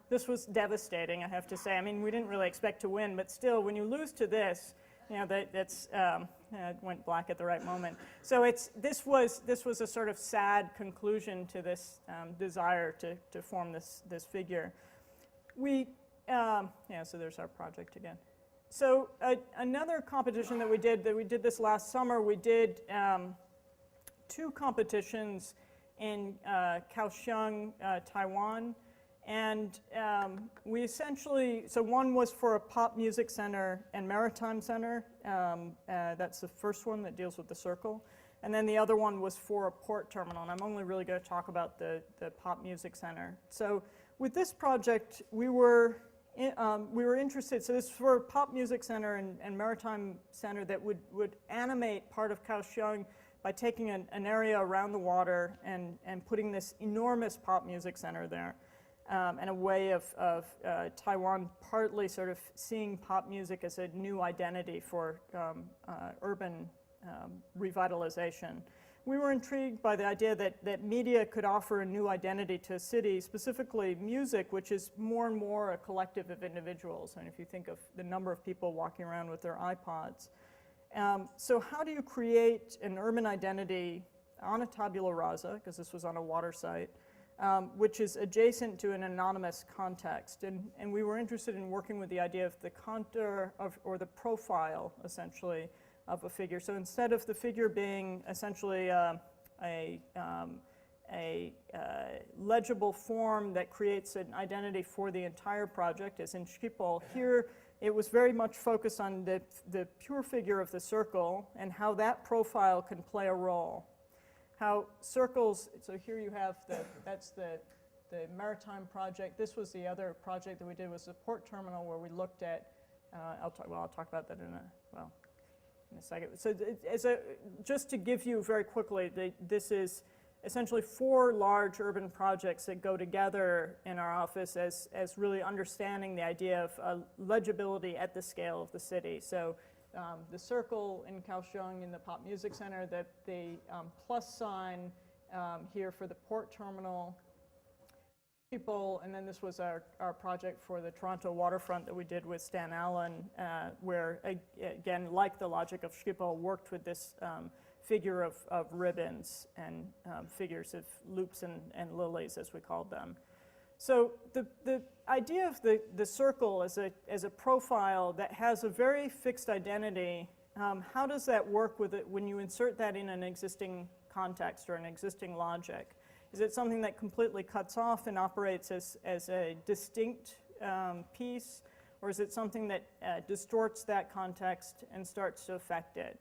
This was devastating, I have to say. I mean, we didn't really expect to win, but still, when you lose to this, you know, it went black at the right moment. So this was a sort of sad conclusion to this desire to form this figure. So there's our project again. So another competition that we did this last summer, we did 2 competitions in Kaohsiung, Taiwan. And we essentially, so one was for a pop music center and maritime center. That's the first one that deals with the circle. And then the other one was for a port terminal. And I'm only really going to talk about the pop music center. So with this project, we were interested, so this is for a pop music center and maritime center that would animate part of Kaohsiung by taking an area around the water and putting this enormous pop music center there. And a way of Taiwan partly sort of seeing pop music as a new identity for urban revitalization. We were intrigued by the idea that media could offer a new identity to a city, specifically music, which is more and more a collective of individuals. And if you think of the number of people walking around with their iPods. So how do you create an urban identity on a tabula rasa, because this was on a water site, which is adjacent to an anonymous context. And we were interested in working with the idea of the contour or the profile, essentially, of a figure. So instead of the figure being essentially a legible form that creates an identity for the entire project, as in Schiphol, here it was very much focused on the pure figure of the circle and how that profile can play a role. How circles, so here you have that's the maritime project. This was the other project that we did, was the port terminal, where we looked at, I'll talk about that in a second. So just to give you very quickly, this is essentially 4 large urban projects that go together in our office as really understanding the idea of legibility at the scale of the city. So the circle in Kaohsiung in the Pop Music Center, the plus sign here for the port terminal, people, and then this was our project for the Toronto waterfront that we did with Stan Allen, where, again, like the logic of Schiphol, worked with this figure of ribbons and figures of loops and lilies, as we called them. So the idea of the circle as a profile that has a very fixed identity, how does that work with it when you insert that in an existing context or an existing logic? Is it something that completely cuts off and operates as a distinct piece, or is it something that distorts that context and starts to affect it?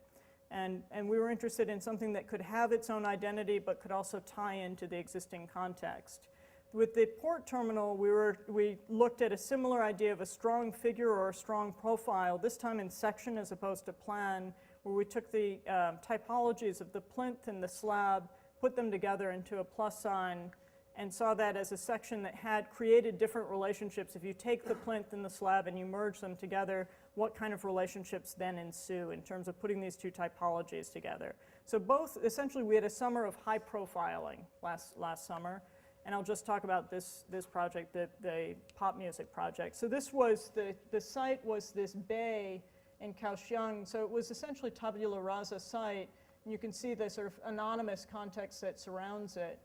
And we were interested in something that could have its own identity but could also tie into the existing context. With the port terminal, we looked at a similar idea of a strong figure or a strong profile, this time in section as opposed to plan, where we took the typologies of the plinth and the slab, put them together into a plus sign, and saw that as a section that had created different relationships. If you take the plinth and the slab and you merge them together, what kind of relationships then ensue in terms of putting these 2 typologies together? So both, essentially, we had a summer of high profiling last summer, and I'll just talk about this project, the pop music project. So this was, the site was this bay in Kaohsiung, so it was essentially tabula rasa site. And you can see the sort of anonymous context that surrounds it.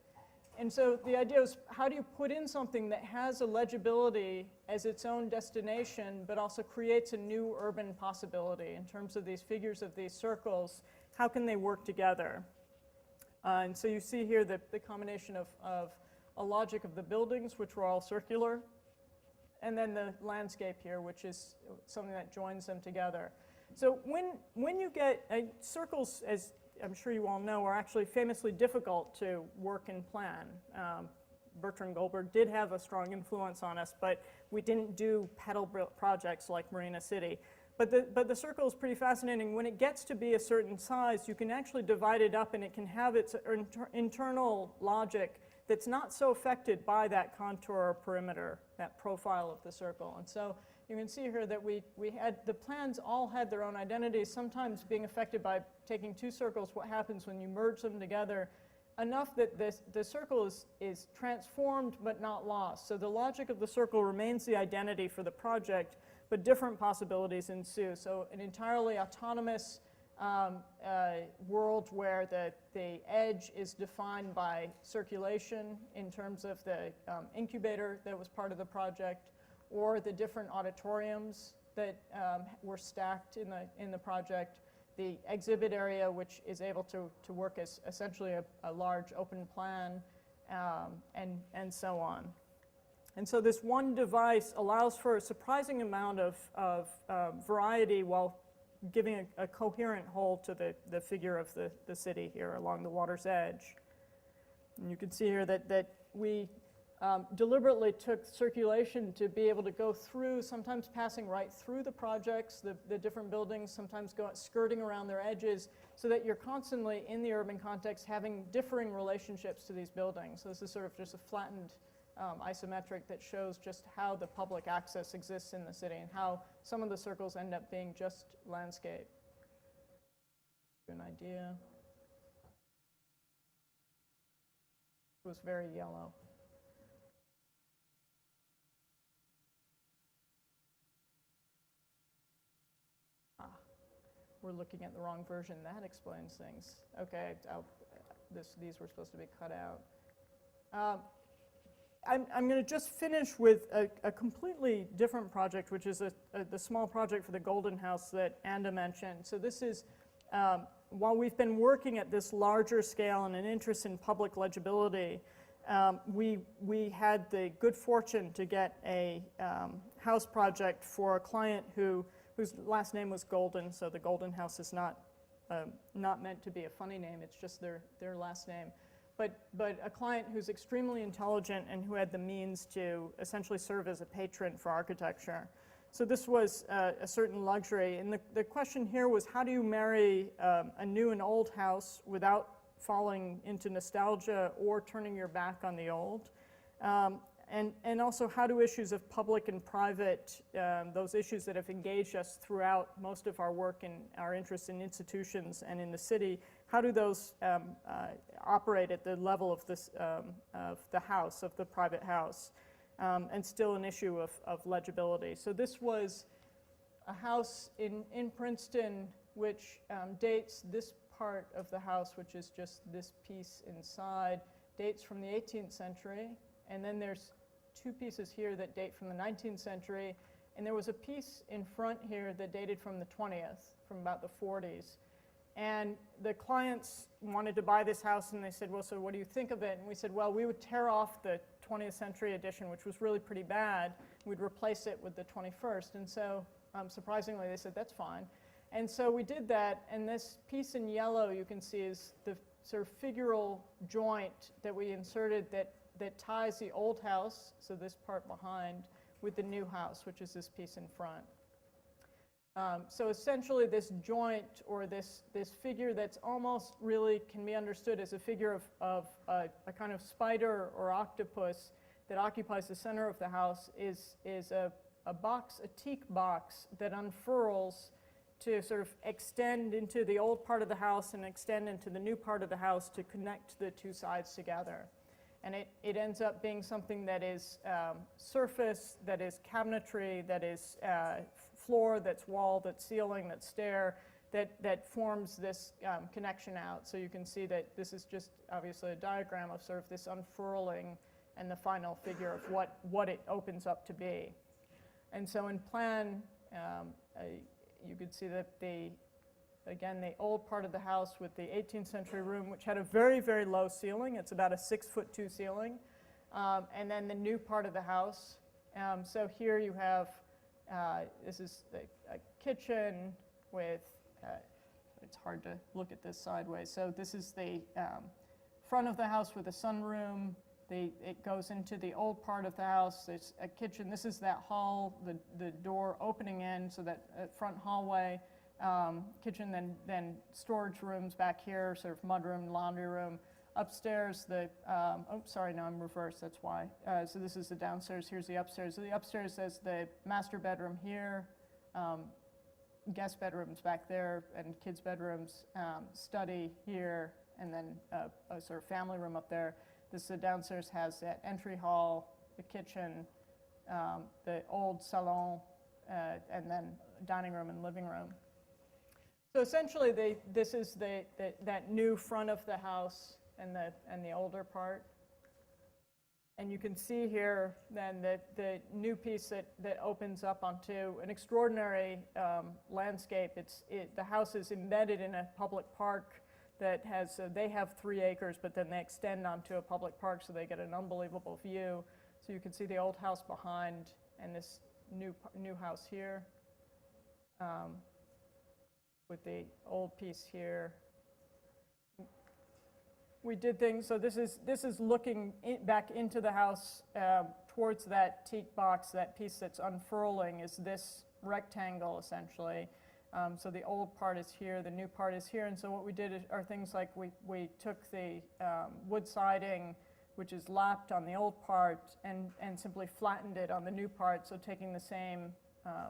And so the idea is, how do you put in something that has a legibility as its own destination, but also creates a new urban possibility in terms of these figures of these circles? How can they work together? And so you see here the combination of a logic of the buildings, which were all circular, and then the landscape here, which is something that joins them together. So when you get circles, as I'm sure you all know, are actually famously difficult to work and plan. Bertrand Goldberg did have a strong influence on us, but we didn't do pedal projects like Marina City. But the circle is pretty fascinating. When it gets to be a certain size, you can actually divide it up, and it can have its internal logic that's not so affected by that contour or perimeter, that profile of the circle. And so you can see here that we had, the plans all had their own identities, sometimes being affected by taking 2 circles, what happens when you merge them together, enough that the circle is transformed but not lost. So the logic of the circle remains the identity for the project, but different possibilities ensue. So an entirely autonomous world where the edge is defined by circulation in terms of the incubator that was part of the project, or the different auditoriums that were stacked in the project, the exhibit area, which is able to work as essentially a large open plan, and so on. And so this one device allows for a surprising amount of variety while giving a coherent whole to the figure of the city here along the water's edge. And you can see here that we deliberately took circulation to be able to go through, sometimes passing right through the projects, the different buildings, sometimes skirting around their edges, so that you're constantly in the urban context having differing relationships to these buildings. So this is sort of just a flattened isometric that shows just how the public access exists in the city and how some of the circles end up being just landscape. An idea. It was very yellow. We're looking at the wrong version. That explains things. Okay, these were supposed to be cut out. I'm going to just finish with a completely different project, which is the small project for the Golden House that Anda mentioned. So this is, while we've been working at this larger scale and an interest in public legibility, we had the good fortune to get a house project for a client whose last name was Golden, so the Golden House is not meant to be a funny name, it's just their last name. but a client who's extremely intelligent and who had the means to essentially serve as a patron for architecture. So this was a certain luxury. And the question here was, how do you marry a new and old house without falling into nostalgia or turning your back on the old? And also, how do issues of public and private, those issues that have engaged us throughout most of our work and our interest in institutions and in the city, how do those operate at the level of the house, of the private house? And still an issue of legibility. So this was a house in Princeton which dates this part of the house, which is just this piece inside, dates from the 18th century. And then there's two pieces here that date from the 19th century. And there was a piece in front here that dated from the 20th, from about the 40s. And the clients wanted to buy this house, and they said, well, so what do you think of it? And we said, well, we would tear off the 20th century edition, which was really pretty bad. We'd replace it with the 21st. And so, surprisingly, they said, that's fine. And so we did that, and this piece in yellow you can see is the sort of figural joint that we inserted that ties the old house, so this part behind, with the new house, which is this piece in front. So essentially this joint, or this figure that's almost really can be understood as a figure of a kind of spider or octopus that occupies the center of the house is a box, a teak box that unfurls to sort of extend into the old part of the house and extend into the new part of the house to connect the two sides together. And it ends up being something that is surface, that is cabinetry, that is floor, that's wall, that's ceiling, that's stair, that forms this connection out. So you can see that this is just obviously a diagram of sort of this unfurling and the final figure of what it opens up to be. And so in plan, you could see that again, the old part of the house with the 18th century room, which had a very, very low ceiling. It's about a 6'2" ceiling. And then the new part of the house. So here you have, this is a kitchen with, it's hard to look at this sideways. So this is the front of the house with a sunroom. It goes into the old part of the house. There's a kitchen. This is that hall, the door opening in, so that front hallway. Kitchen, then storage rooms back here, sort of mudroom, laundry room. Upstairs, sorry, no, I'm reversed, that's why. So this is the downstairs, here's the upstairs. So the upstairs has the master bedroom here, guest bedrooms back there, and kids' bedrooms, study here, and then a sort of family room up there. The downstairs has that entry hall, the kitchen, the old salon, and then dining room and living room. So essentially, this is that new front of the house and the older part. And you can see here then the new piece that opens up onto an extraordinary landscape. The house is embedded in a public park that has, they have 3 acres, but then they extend onto a public park, so they get an unbelievable view. So you can see the old house behind and this new house here. With the old piece here. We did things, so this is looking back into the house towards that teak box. That piece that's unfurling is this rectangle, essentially. So the old part is here, the new part is here, and so what we did are things like we took the wood siding, which is lapped on the old part, and simply flattened it on the new part, so taking the same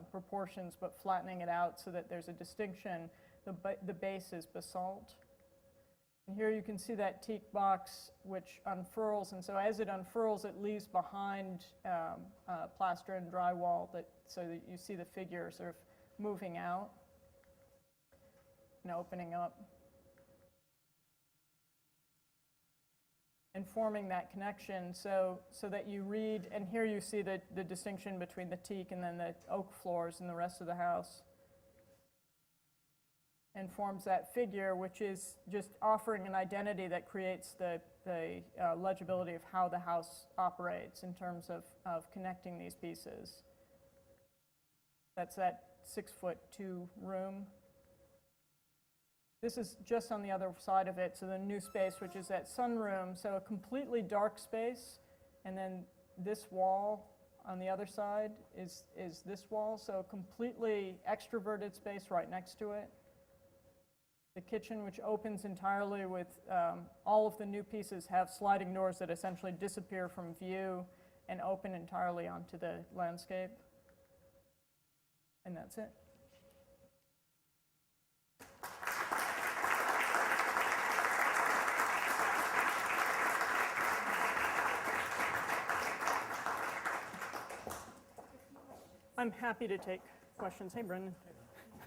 proportions but flattening it out so that there's a distinction. The base is basalt. And here you can see that teak box which unfurls, and so as it unfurls it leaves behind plaster and drywall so that you see the figure sort of moving out and opening up and forming that connection so that you read, and here you see the distinction between the teak and then the oak floors and the rest of the house, and forms that figure, which is just offering an identity that creates the legibility of how the house operates in terms of connecting these pieces. That's that 6'2" room. This is just on the other side of it, so the new space, which is that sunroom, so a completely dark space, and then this wall on the other side is this wall, so a completely extroverted space right next to it. The kitchen, which opens entirely with, all of the new pieces have sliding doors that essentially disappear from view and open entirely onto the landscape. And that's it. I'm happy to take questions. Hey, Brendan.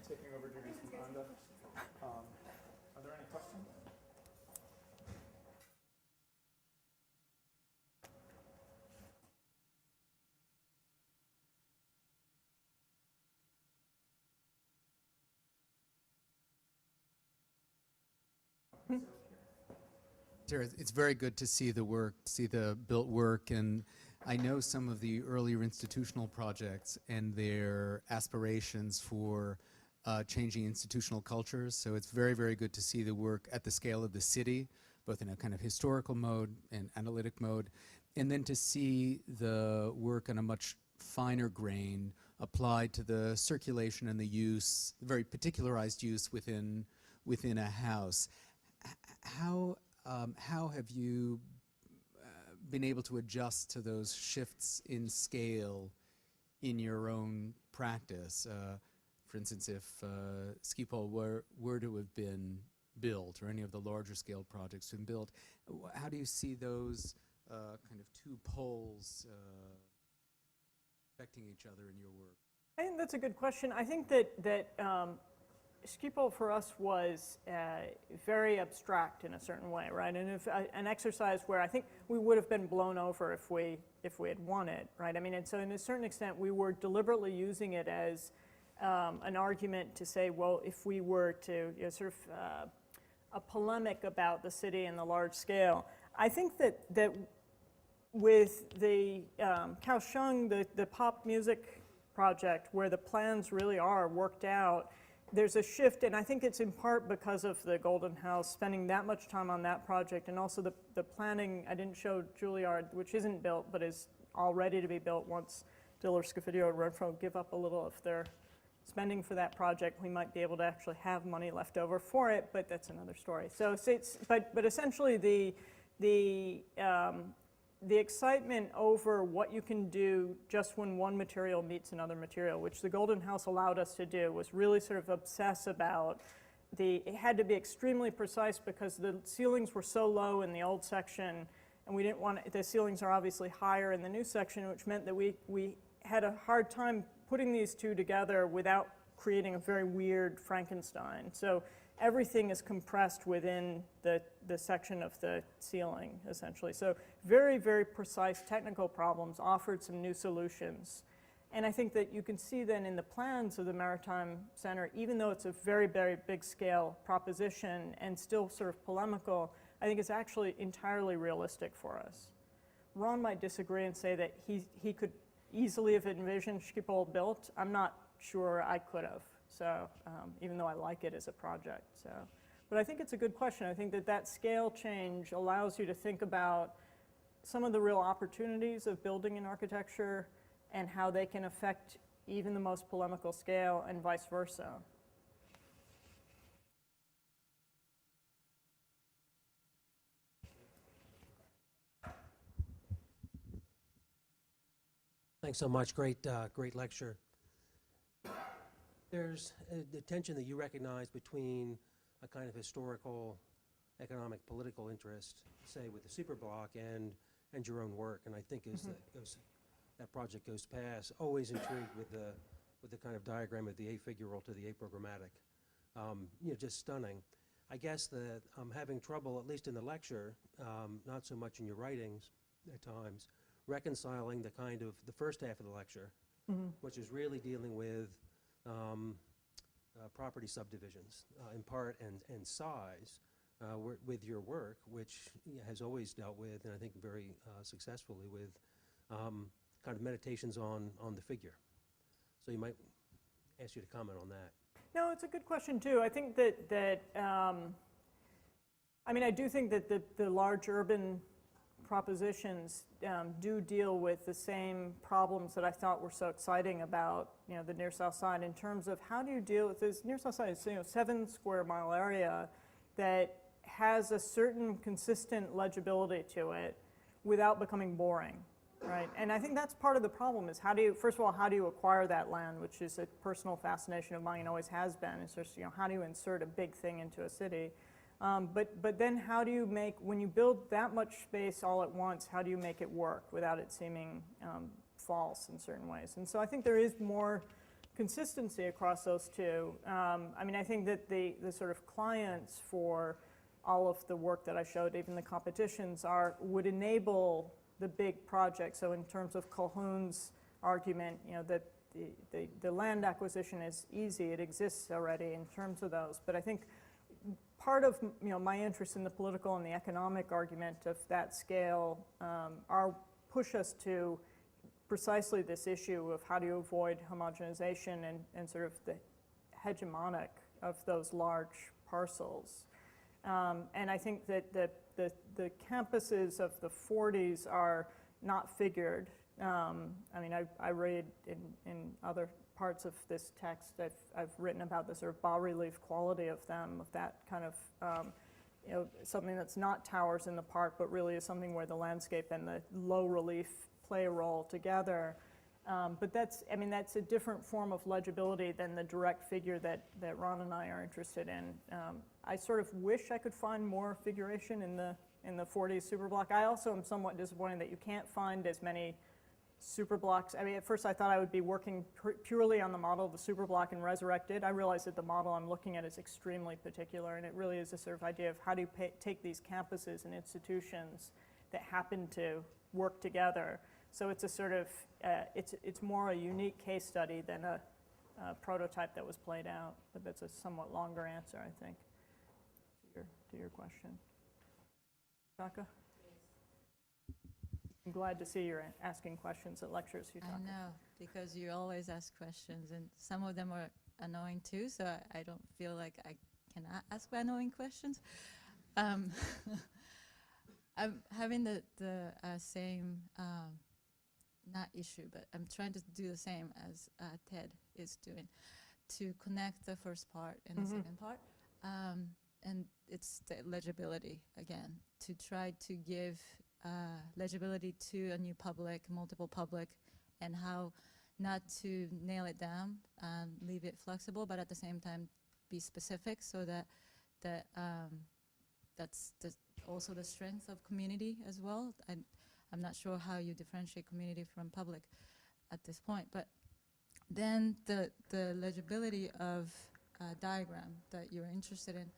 Taking over duties from Anda. Are there any questions? Sarah, it's very good to see the work, see the built work, and I know some of the earlier institutional projects and their aspirations for changing institutional cultures, so it's very, very good to see the work at the scale of the city, both in a kind of historical mode and analytic mode, and then to see the work on a much finer grain applied to the circulation and the use, the very particularized use within a house. How have you been able to adjust to those shifts in scale in your own practice? For instance, if Skipol were to have been built, or any of the larger scale projects have been built, how do you see those kind of two poles affecting each other in your work? I think that's a good question. I think that Skipol for us was very abstract in a certain way, right? And if an exercise where I think we would have been blown over if we had won it, right? I mean, and so in a certain extent, we were deliberately using it as an argument to say, well, if we were to sort of a polemic about the city and the large scale, I think that with the Kaohsiung, the pop music project, where the plans really are worked out, there's a shift, and I think it's in part because of the Golden House, spending that much time on that project, and also the planning. I didn't show Juilliard, which isn't built, but is all ready to be built once Diller, Scofidio, and Renfro give up a little of their spending for that project. We might be able to actually have money left over for it, but that's another story. So but essentially the excitement over what you can do just when one material meets another material, which the Golden House allowed us to do, was really sort of obsess about it had to be extremely precise because the ceilings were so low in the old section, and we didn't want the ceilings are obviously higher in the new section, which meant that we had a hard time putting these two together without creating a very weird Frankenstein. So everything is compressed within the section of the ceiling, essentially. So very, very precise technical problems offered some new solutions. And I think that you can see then in the plans of the Maritime Center, even though it's a very, very big scale proposition and still sort of polemical, I think it's actually entirely realistic for us. Ron might disagree and say that he could easily have envisioned Schiphol built. I'm not sure I could have. So even though I like it as a project. So, but I think it's a good question. I think that scale change allows you to think about some of the real opportunities of building in architecture and how they can affect even the most polemical scale and vice versa. Thanks so much. Great lecture. There's the tension that you recognize between a kind of historical, economic, political interest, say with the Superblock and your own work. And I think as that project goes past, always intrigued with the kind of diagram of the afigural to the aprogrammatic. Just stunning. I guess that I'm having trouble, at least in the lecture, not so much in your writings at times, reconciling the kind of the first half of the lecture, which is really dealing with property subdivisions in part and size with your work, which has always dealt with, and I think very successfully with, kind of meditations on the figure. So you might ask you to comment on that. No, it's a good question too. I think that I mean, I do think that the large urban propositions do deal with the same problems that I thought were so exciting about, the near South Side in terms of how do you deal with this. Near South Side is, 7 square mile area that has a certain consistent legibility to it without becoming boring, right? And I think that's part of the problem is first of all, how do you acquire that land, which is a personal fascination of mine and always has been. It's just, how do you insert a big thing into a city? But then how do you when you build that much space all at once, how do you make it work without it seeming false in certain ways? And so I think there is more consistency across those two. I mean, I think that the sort of clients for all of the work that I showed, even the competitions, would enable the big projects. So in terms of Calhoun's argument, that the land acquisition is easy, it exists already in terms of those. But I think part of my interest in the political and the economic argument of that scale push us to precisely this issue of how do you avoid homogenization and sort of the hegemonic of those large parcels. And I think that the campuses of the 40s are not figured. I mean, I read in other parts of this text, I've written about the sort of bas-relief quality of them, of that kind of, something that's not towers in the park, but really is something where the landscape and the low relief play a role together. But that's a different form of legibility than the direct figure that Ron and I are interested in. I sort of wish I could find more figuration in the 40s superblock. I also am somewhat disappointed that you can't find as many superblocks. I mean, at first I thought I would be working purely on the model of the superblock and resurrect it. I realized that the model I'm looking at is extremely particular, and it really is a sort of idea of how do you take these campuses and institutions that happen to work together. So it's a sort of, it's more a unique case study than a prototype that was played out, but that's a somewhat longer answer, I think, to your question. Shaka? I'm glad to see you're asking questions at lectures, Yutaka. I know, because you always ask questions, and some of them are annoying too, so I don't feel like I can ask annoying questions. I'm having the same, not issue, but I'm trying to do the same as Ted is doing, to connect the first part and the second part. And it's the legibility, again, to try to give legibility to a new public, multiple public, and how not to nail it down and leave it flexible, but at the same time be specific, so that that's also the strength of community as well. I'm not sure how you differentiate community from public at this point, but then the legibility of a diagram that you're interested in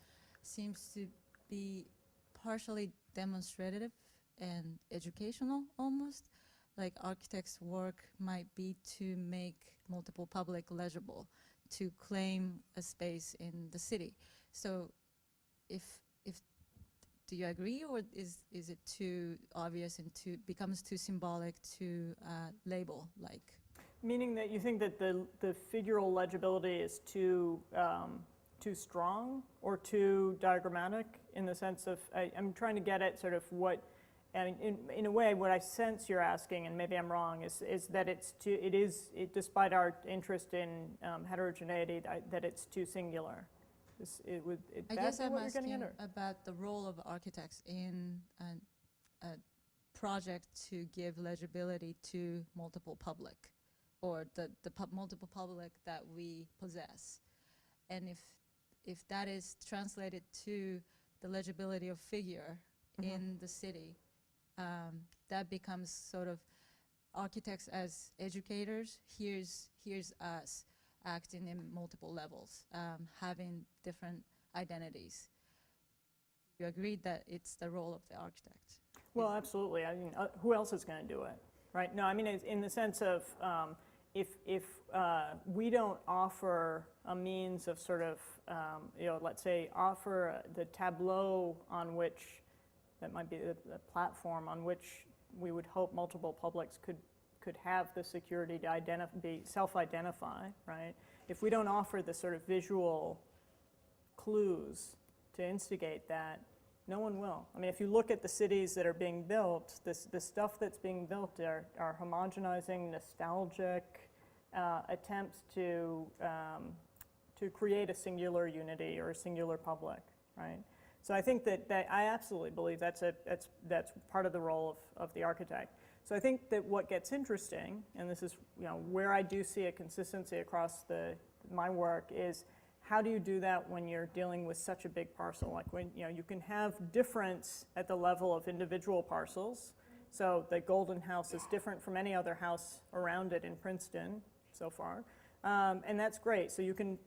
seems to be partially demonstrative and educational almost. Like architects' work might be to make multiple public legible, to claim a space in the city. So do you agree, or is it too obvious and becomes too symbolic to label like? Meaning that you think that the figural legibility is too strong or too diagrammatic, in the sense of, I'm trying to get at sort of what, I mean, in a way, what I sense you're asking, and maybe I'm wrong, is that despite our interest in heterogeneity, that it's too singular. I guess I'm asking about the role of architects in a project to give legibility to multiple public, or the multiple public that we possess. And if that is translated to the legibility of figure in the city, that becomes sort of architects as educators. Here's us acting in multiple levels, having different identities. You agreed that it's the role of the architect. Well, absolutely. I mean, who else is going to do it, right? No, I mean, it's in the sense of if we don't offer a means of sort of, let's say, offer the tableau on which, that might be the platform on which we would hope multiple publics could could have the security to be self-identify, right? If we don't offer the sort of visual clues to instigate that, no one will. I mean, if you look at the cities that are being built, the stuff that's being built are homogenizing, nostalgic attempts to create a singular unity or a singular public, right? So I think that I absolutely believe that's part of the role of the architect. So I think that what gets interesting, and this is where I do see a consistency across my work, is how do you do that when you're dealing with such a big parcel? Like when you can have difference at the level of individual parcels. So the Golden House is different from any other house around it in Princeton so far. And that's great. So you can,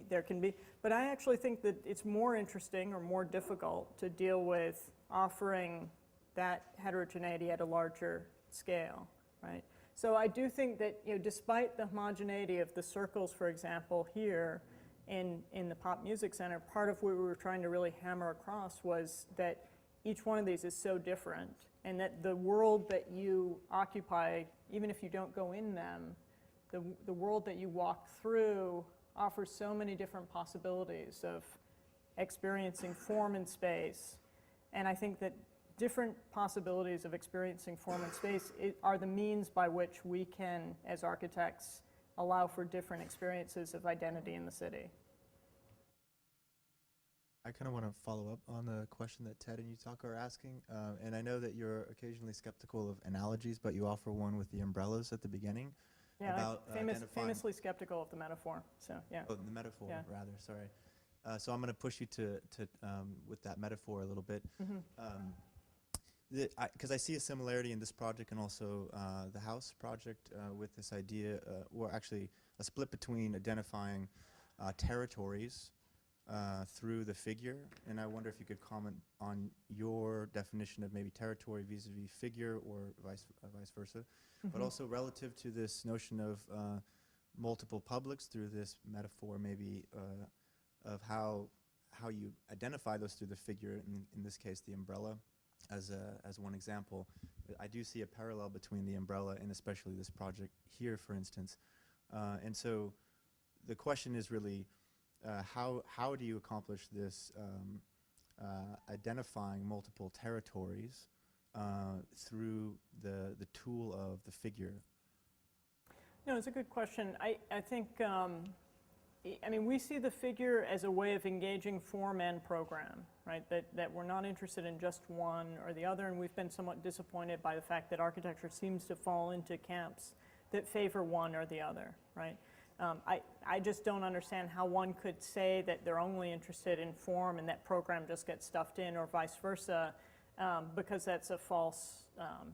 there can be, but I actually think that it's more interesting or more difficult to deal with offering that heterogeneity at a larger scale, right? So I do think that, despite the homogeneity of the circles, for example, here in the Pop Music Center, part of what we were trying to really hammer across was that each one of these is so different, and that the world that you occupy, even if you don't go in them, the world that you walk through offers so many different possibilities of experiencing form and space. And I think that different possibilities of experiencing form and space are the means by which we can, as architects, allow for different experiences of identity in the city. I kind of want to follow up on the question that Ted and Yutaka are asking. And I know that you're occasionally skeptical of analogies, but you offer one with the umbrellas at the beginning. Yeah, about famously skeptical of the metaphor, so yeah. Oh, the metaphor, Yeah. rather, sorry. So I'm going to push you to with that metaphor a little bit. Because I see a similarity in this project and also the house project with this idea, or actually a split between identifying territories through the figure. And I wonder if you could comment on your definition of maybe territory vis-a-vis figure or vice versa. But also relative to this notion of multiple publics through this metaphor maybe of how you identify those through the figure, in this case the umbrella, as one example. I do see a parallel between the umbrella and especially this project here, for instance. And so the question is really, how do you accomplish this identifying multiple territories through the tool of the figure? No, it's a good question. I think, I mean, we see the figure as a way of engaging form and program, right? That we're not interested in just one or the other, and we've been somewhat disappointed by the fact that architecture seems to fall into camps that favor one or the other, right? I just don't understand how one could say that they're only interested in form and that program just gets stuffed in, or vice versa, because that's a false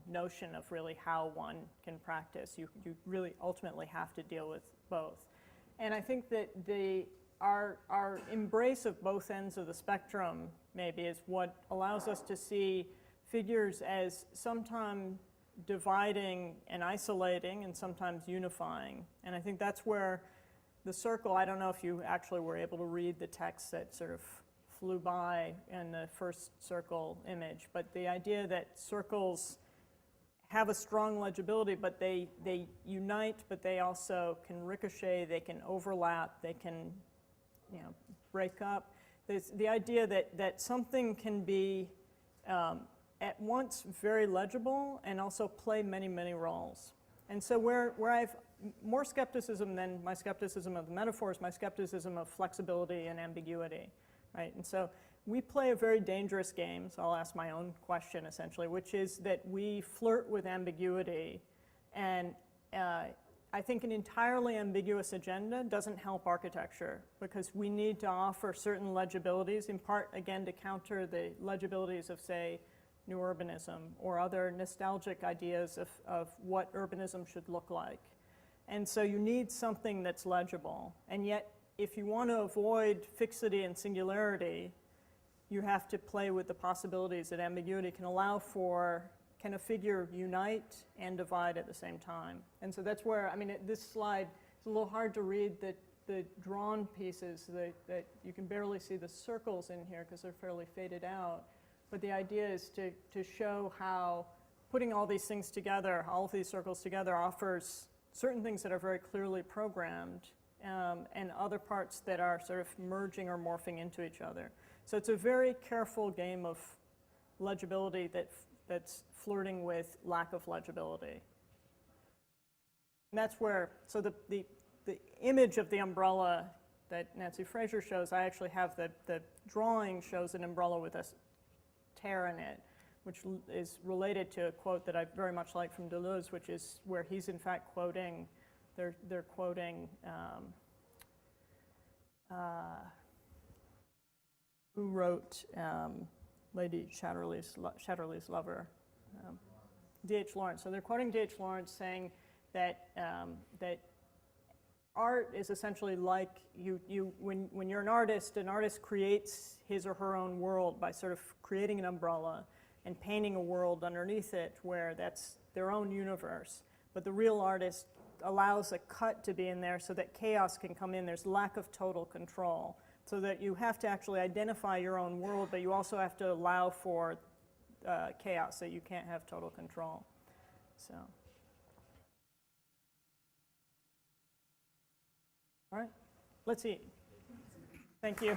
notion of really how one can practice. You really ultimately have to deal with both. And I think that our embrace of both ends of the spectrum maybe is what allows us to see figures as sometimes dividing and isolating and sometimes unifying. And I think that's where the circle, I don't know if you actually were able to read the text that sort of flew by in the first circle image, but the idea that circles have a strong legibility, but they unite, but they also can ricochet, they can overlap, they can break up. There's the idea that something can be at once very legible and also play many, many roles. And so where I have more skepticism than my skepticism of the metaphors, my skepticism of flexibility and ambiguity, right? And so we play a very dangerous game, so I'll ask my own question essentially, which is that we flirt with ambiguity, and I think an entirely ambiguous agenda doesn't help architecture, because we need to offer certain legibilities, in part, again, to counter the legibilities of, say, new urbanism or other nostalgic ideas of what urbanism should look like. And so you need something that's legible. And yet, if you want to avoid fixity and singularity, you have to play with the possibilities that ambiguity can allow for. Can a figure unite and divide at the same time? And so that's where, I mean, this slide, it's a little hard to read the drawn pieces, that you can barely see the circles in here because they're fairly faded out. But the idea is to show how putting all these things together, all of these circles together, offers certain things that are very clearly programmed, and other parts that are sort of merging or morphing into each other. So it's a very careful game of legibility that's flirting with lack of legibility. And that's where, so the image of the umbrella that Nancy Fraser shows, I actually have the drawing shows an umbrella with a tear in it, which is related to a quote that I very much like from Deleuze, which is where he's in fact quoting, they're quoting, who wrote Lady Chatterley's Lover, D.H. Lawrence. So they're quoting D.H. Lawrence saying that that art is essentially like when you're an artist creates his or her own world by sort of creating an umbrella and painting a world underneath it where that's their own universe. But the real artist allows a cut to be in there so that chaos can come in. There's lack of total control. So that you have to actually identify your own world, but you also have to allow for chaos, so you can't have total control. So, all right, let's eat. Thank you.